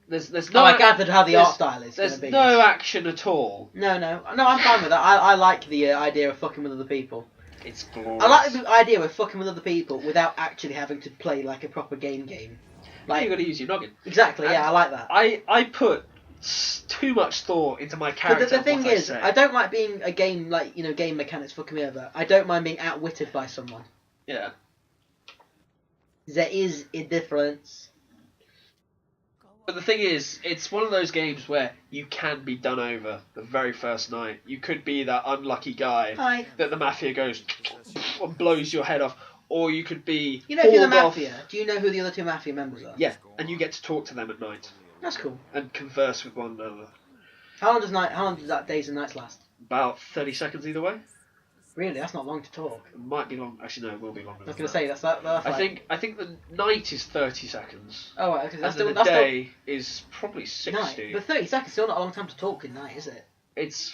Speaker 2: There's no.
Speaker 1: I gathered how the art style is.
Speaker 2: There's
Speaker 1: gonna be.
Speaker 2: no action at all.
Speaker 1: No, I'm fine with that. I like the idea of fucking with other people.
Speaker 2: It's glorious.
Speaker 1: I like the idea of fucking with other people without actually having to play like a proper game.
Speaker 2: Like you got to use your noggin.
Speaker 1: Exactly. Yeah, I like that.
Speaker 2: I put too much thought into my character.
Speaker 1: But the thing is, I don't like being a game game mechanics fucking me over. I don't mind being outwitted by someone.
Speaker 2: Yeah.
Speaker 1: There is a difference.
Speaker 2: But the thing is, it's one of those games where you can be done over the very first night. You could be that unlucky guy that the Mafia goes and blows your head off, or you could be.
Speaker 1: You know, if you're the
Speaker 2: hauled off.
Speaker 1: Mafia, do you know who the other two Mafia members are?
Speaker 2: Yeah, and you get to talk to them at night.
Speaker 1: That's cool.
Speaker 2: And converse with one another.
Speaker 1: How long does that days and nights last?
Speaker 2: About 30 seconds either way.
Speaker 1: Really, that's not long to talk.
Speaker 2: It might be long. Actually, no, it will be longer.
Speaker 1: I was going to say that's
Speaker 2: I think the night is 30 seconds.
Speaker 1: Oh, right, okay.
Speaker 2: And the day is probably 60.
Speaker 1: Night. But 30 seconds is still not a long time to talk in night, is it?
Speaker 2: It's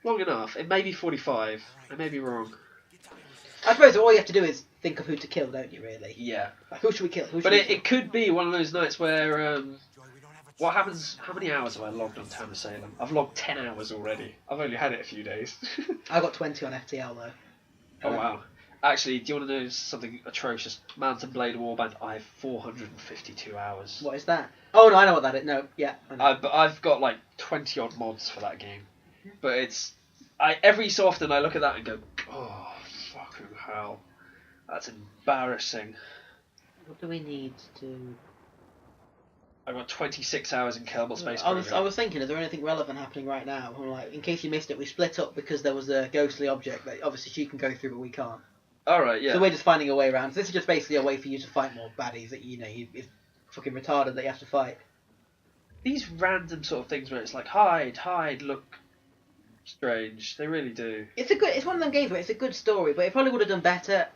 Speaker 2: long enough. It may be 45. I may be wrong.
Speaker 1: I suppose all you have to do is think of who to kill, don't you? Really?
Speaker 2: Yeah.
Speaker 1: Like, who should we kill?
Speaker 2: But it could be one of those nights where what happens? How many hours have I logged on Town of Salem? I've logged 10 hours already. I've only had it a few days.
Speaker 1: I got 20 on FTL though.
Speaker 2: Oh wow. Actually, do you want to know something atrocious? Mountain Blade Warband, I have 452 hours.
Speaker 1: What is that? Oh no, I know what that is. No, yeah. I know.
Speaker 2: But I've got like 20 odd mods for that game. But it's every so often I look at that and go, oh fucking hell, that's embarrassing.
Speaker 1: What do we need to?
Speaker 2: I've got 26 hours in Kerbal Space
Speaker 1: I
Speaker 2: Program.
Speaker 1: was thinking, is there anything relevant happening right now? I'm like, in case you missed it, we split up because there was a ghostly object that obviously she can go through, but we can't.
Speaker 2: Alright, yeah.
Speaker 1: So we're just finding a way around. So this is just basically a way for you to fight more baddies that it's fucking retarded that you have to fight.
Speaker 2: These random sort of things where it's like, hide, look strange. They really do.
Speaker 1: It's one of them games where it's a good story, but it probably would have done better.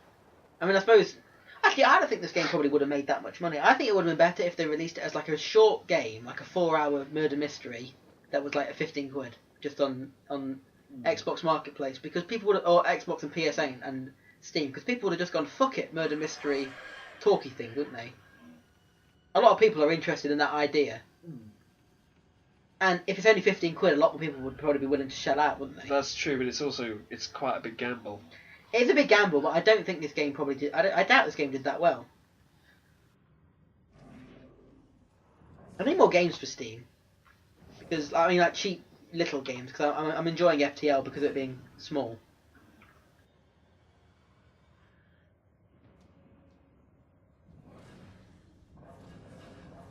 Speaker 1: I mean, I suppose. Actually, I don't think this game probably would have made that much money. I think it would have been better if they released it as like a short game, like a 4-hour murder mystery that was like a 15 quid just on Xbox Marketplace, because people would, or Xbox and PSN and Steam, because people would have just gone, fuck it, murder mystery, talky thing, wouldn't they? A lot of people are interested in that idea. And if it's only 15 quid, a lot of people would probably be willing to shell out, wouldn't they?
Speaker 2: That's true, but it's quite a big gamble.
Speaker 1: It's a big gamble, but I don't think this game probably did. I doubt this game did that well. I need more games for Steam, because I mean, like cheap little games. Because I'm enjoying FTL because of it being small.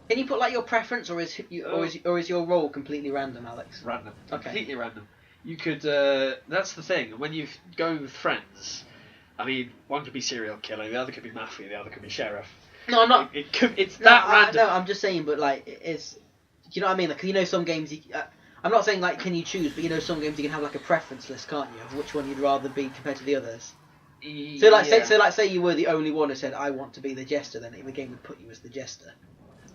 Speaker 1: Can you put like your preference, or is your role completely random, Alex?
Speaker 2: Random.
Speaker 1: Okay.
Speaker 2: Completely random. You could. That's the thing. When you go with friends, I mean, one could be serial killer, the other could be mafia, the other could be sheriff.
Speaker 1: No, I'm not.
Speaker 2: It's that random.
Speaker 1: No, I'm just saying, but like, it's. You know what I mean? Like, some games. I'm not saying like, can you choose? But some games you can have like a preference list, can't you, of which one you'd rather be compared to the others. So like, say you were the only one who said, I want to be the jester, then the game would put you as the jester.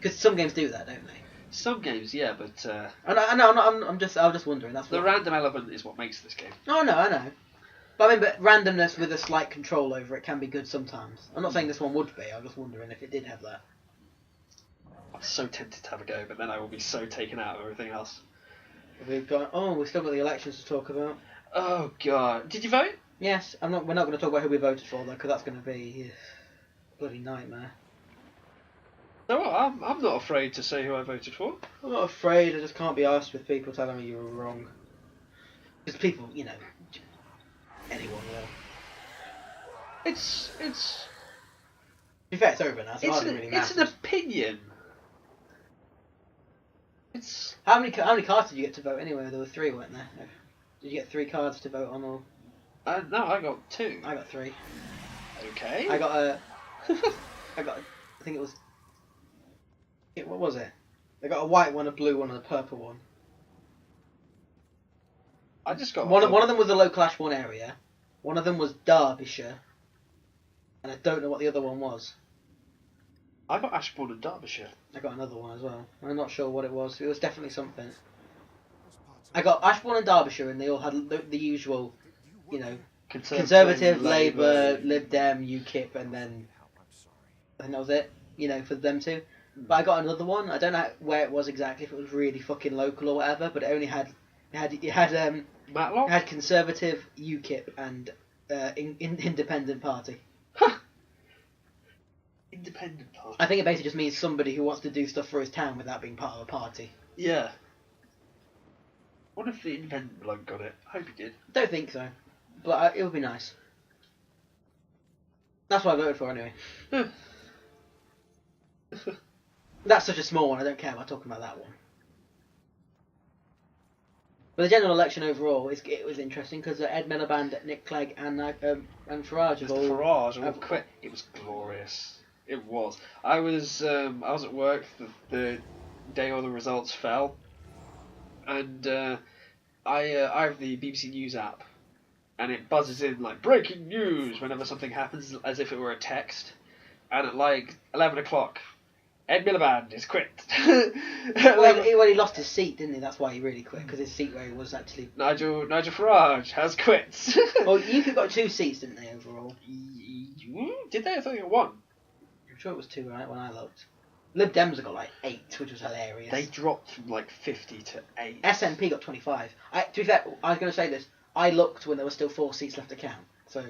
Speaker 1: Because some games do that, don't they?
Speaker 2: Some games, yeah, but
Speaker 1: I know. I'm just wondering. That's
Speaker 2: the random element is what makes this game.
Speaker 1: Oh no, I know. But I mean, but randomness with a slight control over it can be good sometimes. I'm not saying this one would be. I'm just wondering if it did have that.
Speaker 2: I'm so tempted to have a go, but then I will be so taken out of everything else.
Speaker 1: We've still got the elections to talk about.
Speaker 2: Oh god, did you vote?
Speaker 1: Yes, we're not going to talk about who we voted for though, because that's going to be a bloody nightmare.
Speaker 2: No, I'm not afraid to say who I voted for.
Speaker 1: I'm not afraid. I just can't be asked with people telling me you were wrong. Because people, anyone will.
Speaker 2: It's
Speaker 1: To be fair, it's over now. So it hardly really
Speaker 2: it's
Speaker 1: matters.
Speaker 2: an opinion. It's
Speaker 1: How many cards did you get to vote anyway? There were 3, weren't there? Did you get 3 cards to vote on, or
Speaker 2: no, I got 2.
Speaker 1: I got 3.
Speaker 2: Okay.
Speaker 1: I got a. I think it was. What was it? I got a white one, a blue one, and a purple one.
Speaker 2: I just got
Speaker 1: One of them was the local Ashbourne area. One of them was Derbyshire. And I don't know what the other one was.
Speaker 2: I got Ashbourne and Derbyshire.
Speaker 1: I got another one as well. I'm not sure what it was. It was definitely something. I got Ashbourne and Derbyshire, and they all had the usual, Conservative, Labour, Lib Dem, UKIP, and then I think that was it. For them two. But I got another one. I don't know where it was exactly. If it was really fucking local or whatever. But it only had
Speaker 2: Matlock?
Speaker 1: It had Conservative, UKIP, and Independent Party.
Speaker 2: Independent Party.
Speaker 1: I think it basically just means somebody who wants to do stuff for his town without being part of a party.
Speaker 2: Yeah. What if the Independent bloke got it? I hope he did.
Speaker 1: Don't think so. But it would be nice. That's what I voted for anyway. That's such a small one, I don't care about talking about that one. But the general election overall, it was interesting because Ed Miliband, Nick Clegg, and Farage have all...
Speaker 2: Farage all quit. It was glorious. It was. I was at work the day all the results fell, and I have the BBC News app, and it buzzes in like breaking news whenever something happens, as if it were a text. And at like 11 o'clock, Ed Miliband is quit.
Speaker 1: Well, he lost his seat, didn't he? That's why he really quit, because his seat where he was actually...
Speaker 2: Nigel Farage has quit.
Speaker 1: Well, UKIP got 2 seats, didn't they, overall?
Speaker 2: Did they? I thought they got 1.
Speaker 1: I'm sure it was 2, right, when I looked. Lib Dems have got like 8, which was hilarious.
Speaker 2: They dropped from like 50 to 8.
Speaker 1: SNP got 25. To be fair, I was going to say this. I looked when there were still 4 seats left to count, so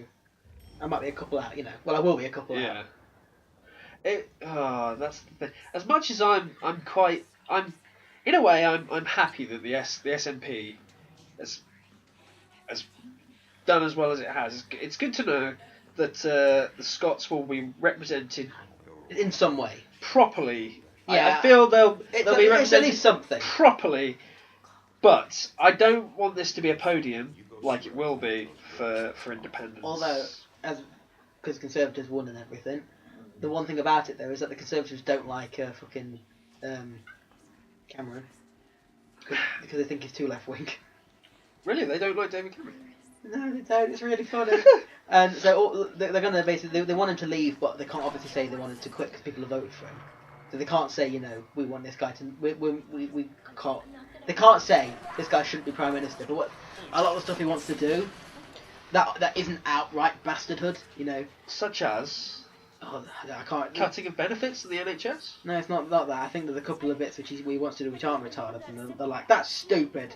Speaker 1: I might be a couple out, Well, I will be a couple out.
Speaker 2: Yeah. That's the thing. As much as I'm in a way I'm happy that the SNP has done as well as it has. It's good to know that the Scots will be represented
Speaker 1: in some way
Speaker 2: properly.
Speaker 1: Yeah,
Speaker 2: I feel they'll be
Speaker 1: it's
Speaker 2: represented
Speaker 1: at least something
Speaker 2: properly. But I don't want this to be a podium like it will be for independence.
Speaker 1: Although, because Conservatives won and everything. The one thing about it, though, is that the Conservatives don't like fucking Cameron. Because they think he's too left-wing.
Speaker 2: Really? They don't like David Cameron?
Speaker 1: No, they don't. It's really funny. And so they're going to basically... They want him to leave, but they can't obviously say they want him to quit because people have voted for him. So they can't say, we want this guy to... We can't... They can't say this guy shouldn't be Prime Minister. But what a lot of the stuff he wants to do, that isn't outright bastardhood,
Speaker 2: Such as...
Speaker 1: Oh, I can't...
Speaker 2: Cutting of benefits in the NHS?
Speaker 1: No, it's not that. I think there's a couple of bits which he wants to do which aren't retarded, and they're like, that's stupid.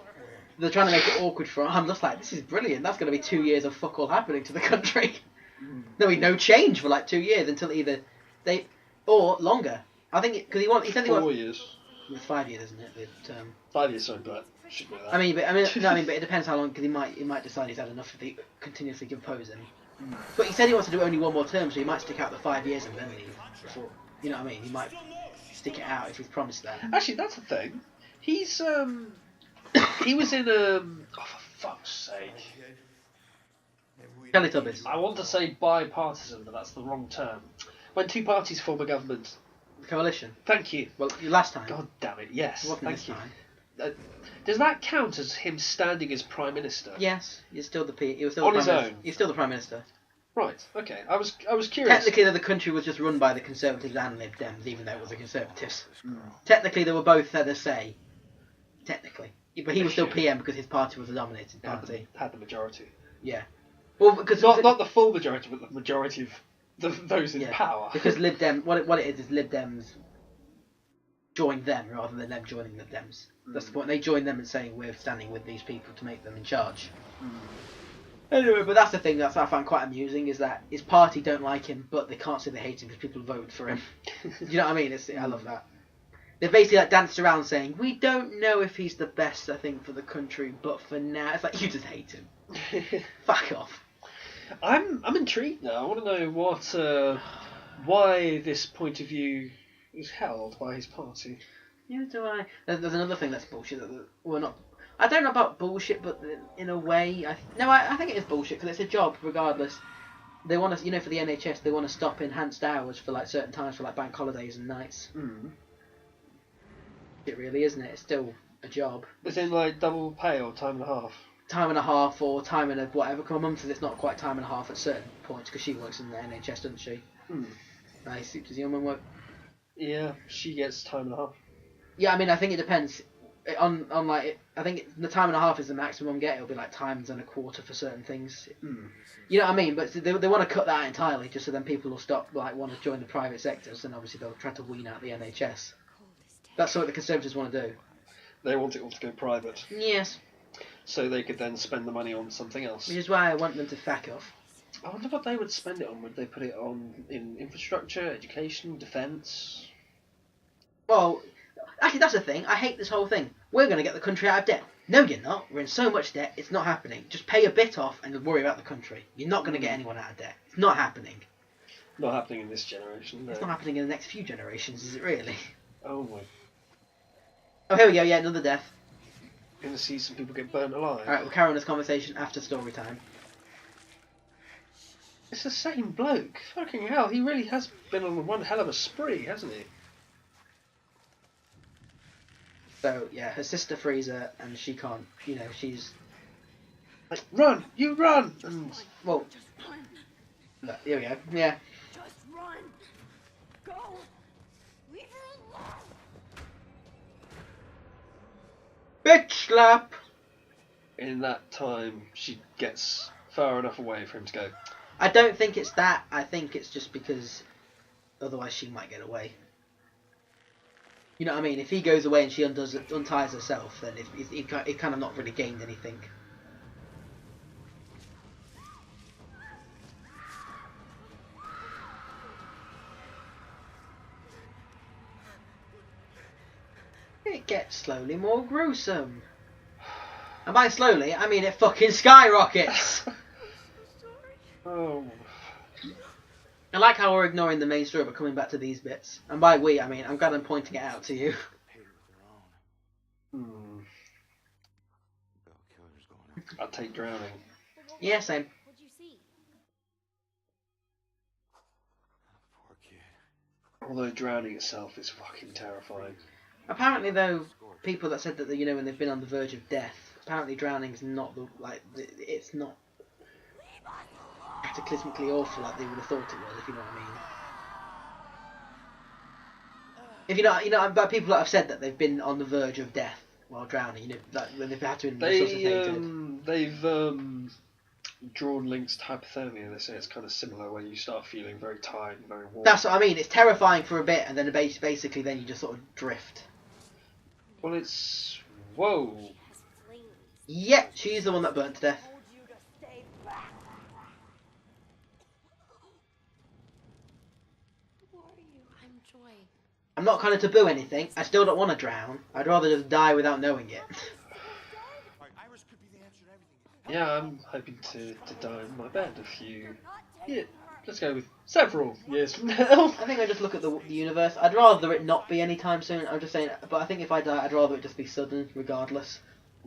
Speaker 1: They're trying to make it awkward for him. I'm just like, this is brilliant. That's going to be 2 years of fuck all happening to the country. There'll be no change for like 2 years until either they... Or longer. I think... Because he said he wants...
Speaker 2: 4 years.
Speaker 1: It's 5 years, isn't it?
Speaker 2: 5 years, sorry, but... Should know that.
Speaker 1: I mean, but it depends how long, because he might decide he's had enough of the continuously opposing. But he said he wants to do only 1 more term, so he might stick out the 5 years and then leave. Before, you know what I mean? He might stick it out if he's promised that.
Speaker 2: Actually, that's the thing. He's he was in oh, for fuck's sake.
Speaker 1: Teletubbies.
Speaker 2: I want to say bipartisan, but that's the wrong term. When 2 parties form a government.
Speaker 1: Coalition.
Speaker 2: Thank you.
Speaker 1: Well, last time.
Speaker 2: God damn it! Yes.
Speaker 1: It wasn't
Speaker 2: Thank
Speaker 1: this
Speaker 2: you.
Speaker 1: time.
Speaker 2: Does that count as him standing as Prime Minister?
Speaker 1: Yes, he's still he was still
Speaker 2: On
Speaker 1: the
Speaker 2: his
Speaker 1: Prime
Speaker 2: own?
Speaker 1: Minister. He's still the Prime Minister.
Speaker 2: Right. Okay. I was curious.
Speaker 1: Technically, the country was just run by the Conservatives and Lib Dems, even though it was the Conservatives. Technically, they were both had a say. Technically. But he was still PM because his party was the dominating party.
Speaker 2: Had the majority.
Speaker 1: Yeah. Well, because
Speaker 2: Not the full majority, but the majority of those in power.
Speaker 1: Because Lib Dem, what it is Lib Dems join them rather than them joining Lib Dems. That's the point. They join them and saying we're standing with these people to make them in charge. Anyway, but that's the thing that I find quite amusing is that his party don't like him, but they can't say they hate him because people vote for him. You know what I mean? I love that. They've basically like danced around saying we don't know if he's the best, I think, for the country, but for now, it's like you just hate him. Fuck off.
Speaker 2: I'm intrigued now. I want to know why this point of view is held by his party.
Speaker 1: Yeah, do I? There's another thing that's bullshit. I don't know about bullshit, but in a way, I think it is bullshit because it's a job regardless. They want to, for the NHS, they want to stop enhanced hours for like certain times for like bank holidays and nights. It really isn't it? It's still a job.
Speaker 2: Is it like double pay or time and a half?
Speaker 1: Time and a half or time and a whatever. My mum says it's not quite time and a half at certain points because she works in the NHS, doesn't she? Nice. Does your mum work?
Speaker 2: Yeah, she gets time and a half.
Speaker 1: Yeah, I mean, I think it depends. On like, I think the time and a half is the maximum get. It'll be like times and a quarter for certain things. You know what I mean? But they want to cut that out entirely, just so then people will stop like want to join the private sectors, and obviously they'll try to wean out the NHS. That's what the Conservatives want to do.
Speaker 2: They want it all to go private.
Speaker 1: Yes.
Speaker 2: So they could then spend the money on something else.
Speaker 1: Which is why I want them to fuck off.
Speaker 2: I wonder what they would spend it on. Would they put it on in infrastructure, education, defence?
Speaker 1: Well, actually, that's the thing. I hate this whole thing. We're going to get the country out of debt. No, you're not. We're in so much debt, it's not happening. Just pay a bit off and worry about the country. You're not going to get anyone out of debt. It's not happening.
Speaker 2: Not happening in this generation, no.
Speaker 1: It's not happening in the next few generations, is it really?
Speaker 2: Oh my.
Speaker 1: Oh, here we go. Yeah, another death.
Speaker 2: You're going to see some people get burnt alive.
Speaker 1: Alright, we'll carry on this conversation after story time.
Speaker 2: It's the same bloke. Fucking hell, he really has been on one hell of a spree, hasn't he?
Speaker 1: So, yeah, her sister frees her, and she can't, she's...
Speaker 2: Like, run! You run! And...
Speaker 1: Well, look, here we go. Yeah.
Speaker 4: Just run. Go. Leave her alone.
Speaker 1: Bitch slap!
Speaker 2: In that time, she gets far enough away for him to go.
Speaker 1: I don't think it's that. I think it's just because otherwise she might get away. You know what I mean? If he goes away and she unties herself, then he kind of not really gained anything. It gets slowly more gruesome. And by slowly, I mean it fucking skyrockets!
Speaker 2: Oh.
Speaker 1: I like how we're ignoring the main story but coming back to these bits. And by we, I mean, I'm glad I'm pointing it out to you.
Speaker 2: I'd take drowning.
Speaker 1: Yeah, same.
Speaker 7: What'd you see?
Speaker 5: Poor kid.
Speaker 2: Although drowning itself is fucking terrifying.
Speaker 1: Apparently, though, people that said that when they've been on the verge of death, apparently drowning's not it's not cataclysmically awful like they would have thought it was, if you know what I mean. If you know, but people that have said that they've been on the verge of death while drowning, that when they've had to be resuscitated.
Speaker 2: They've drawn links to hypothermia. They say it's kind of similar, where you start feeling very tired and very warm.
Speaker 1: That's what I mean. It's terrifying for a bit, and then basically then you just sort of drift.
Speaker 2: Well, it's... Whoa.
Speaker 1: Yeah, she's the one that burnt to death.
Speaker 4: Told you to stay back.
Speaker 7: Who are you? I'm Joy.
Speaker 1: I'm not kind of taboo anything. I still don't want to drown. I'd rather just die without knowing it.
Speaker 3: Iris could be the answer to everything.
Speaker 2: Yeah, I'm hoping to die in my bed a few... Yeah, let's go with several years from now.
Speaker 1: I think I just look at the universe. I'd rather it not be anytime soon. I'm just saying, but I think if I die, I'd rather it just be sudden, regardless.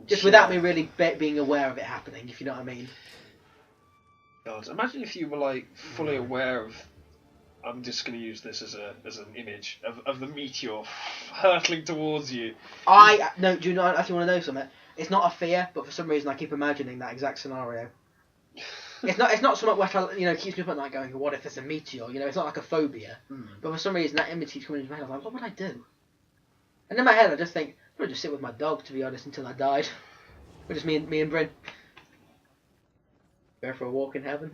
Speaker 1: Just without me really being aware of it happening, if you know what I mean.
Speaker 2: God, imagine if you were like fully aware of. I'm just going to use this as an image of the meteor hurtling towards you.
Speaker 1: No. Do you know? Actually, want to know something? It's not a fear, but for some reason I keep imagining that exact scenario. It's not something which keeps me up at night going, what if there's a meteor? It's not like a phobia. But for some reason that image keeps coming into my head. I'm like, what would I do? And in my head I just think, I would just sit with my dog, to be honest, until I died. Or just me and Bryn. Go for a walk in heaven.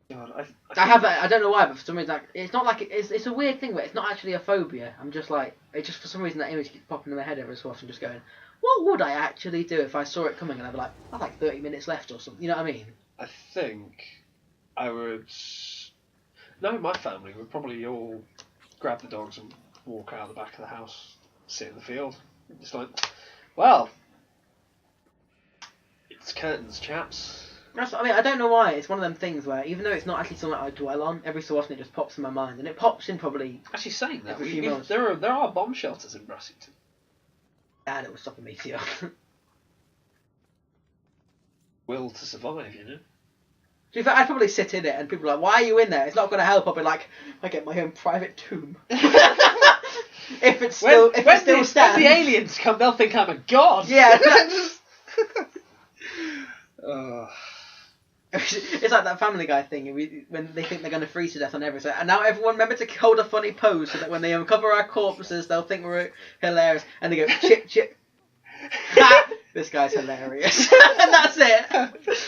Speaker 2: God,
Speaker 1: I don't know why, but for some reason, like, it's not like it's a weird thing, but it's not actually a phobia. I'm just like, it just for some reason that image keeps popping in my head every so often, just going, what would I actually do if I saw it coming and I'd be like, I've like 30 minutes left or something. You know what I mean?
Speaker 2: I think I would. No, my family would probably all grab the dogs and walk out the back of the house, sit in the field. Just like, well, it's curtains, chaps.
Speaker 1: I mean, I don't know why. It's one of them things where, even though it's not actually something I dwell on, every so often it just pops in my mind, and it pops in probably.
Speaker 2: Actually, saying that,
Speaker 1: Every few months.
Speaker 2: there are bomb shelters in Brassington.
Speaker 1: And it will stop a meteor.
Speaker 2: Will to survive, you know.
Speaker 1: To be fair, I'd probably sit in it, and people are like, "Why are you in there? It's not going to help." I'll be like, "I get my own private tomb." If it's still, if it still stands.
Speaker 2: When the aliens come, they'll think I'm a god.
Speaker 1: Yeah.
Speaker 2: Oh.
Speaker 1: It's like that Family Guy thing when they think they're going to freeze to death on every and now everyone remember to hold a funny pose so that when they uncover our corpses they'll think we're hilarious and they go chip chip. This guy's hilarious. And that's it.
Speaker 3: Okay, let's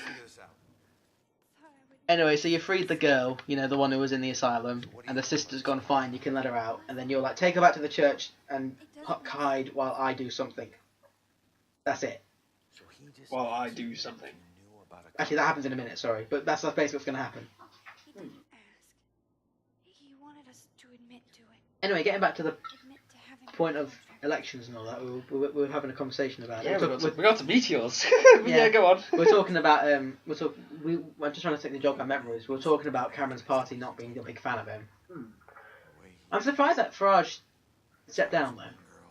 Speaker 3: figure this out.
Speaker 1: Anyway, so you freed the girl, you know, the one who was in the asylum, and the sister's gone fine, you can let her out, and then you're like, take her back to the church and hide while I do something. That's it.
Speaker 3: So he just
Speaker 2: While I do something.
Speaker 3: knew about a
Speaker 1: Actually, that happens in a minute, sorry, but that's basically what's going to happen.
Speaker 4: He didn't ask. He wanted us to admit to it.
Speaker 1: Anyway, getting back to the
Speaker 4: Admit to having
Speaker 1: point of elections and all that, we were having a conversation about
Speaker 2: Yeah,
Speaker 1: it.
Speaker 2: we got to meteors.
Speaker 1: Yeah.
Speaker 2: Yeah, go on.
Speaker 1: We're talking about I'm just trying to take the jog on memories. We're talking about Cameron's party not being a big fan of him. I'm surprised that Farage stepped down though,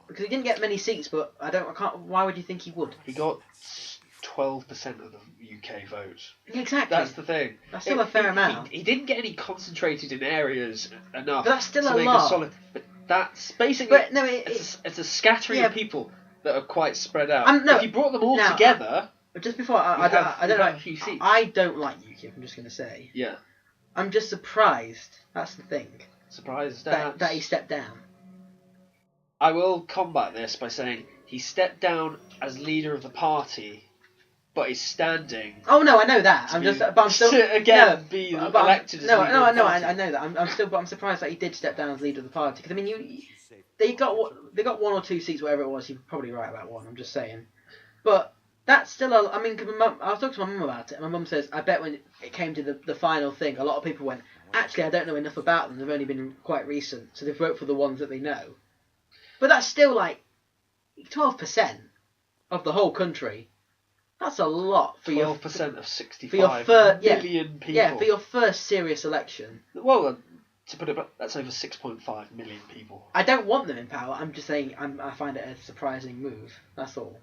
Speaker 1: because he didn't get many seats. But I can't. Why would you think he would?
Speaker 2: He got 12% of the UK vote.
Speaker 1: Exactly.
Speaker 2: That's the thing.
Speaker 1: That's still a fair amount.
Speaker 2: He didn't get any concentrated in areas enough.
Speaker 1: But that's still
Speaker 2: to
Speaker 1: a
Speaker 2: make
Speaker 1: lot.
Speaker 2: solid. But that's basically.
Speaker 1: But no,
Speaker 2: it's a scattering
Speaker 1: Yeah.
Speaker 2: of people that are quite spread out.
Speaker 1: No,
Speaker 2: if you brought them all
Speaker 1: now,
Speaker 2: together,
Speaker 1: just before I
Speaker 2: you'd
Speaker 1: don't
Speaker 2: have
Speaker 1: know.
Speaker 2: a few seats.
Speaker 1: I don't like UKIP. I'm just going to say.
Speaker 2: Yeah.
Speaker 1: I'm just surprised. That's the thing.
Speaker 2: Surprised
Speaker 1: That he stepped down.
Speaker 2: I will combat this by saying he stepped down as leader of the party, but he's standing.
Speaker 1: Oh no, I know that.
Speaker 2: to
Speaker 1: I'm still
Speaker 2: to again
Speaker 1: no,
Speaker 2: be
Speaker 1: but I'm-
Speaker 2: elected as
Speaker 1: No,
Speaker 2: leader
Speaker 1: no,
Speaker 2: of the
Speaker 1: no,
Speaker 2: party.
Speaker 1: I know that. I'm surprised that he did step down as leader of the party. Because I mean, they got one or two seats, whatever it was. You're probably right about one. I'm just saying, but that's still I mean, cause I was talking to my mum about it, and my mum says, I bet when it came to the final thing, a lot of people went, actually, I don't know enough about them. They've only been quite recent, so they vote for the ones that they know. But that's still like 12% of the whole country. That's a lot for
Speaker 2: 12% of 65
Speaker 1: for your
Speaker 2: million people.
Speaker 1: Yeah, for your first serious election.
Speaker 2: Well, to put it back, that's over 6.5 million people.
Speaker 1: I don't want them in power. I'm just saying I find it a surprising move. That's all.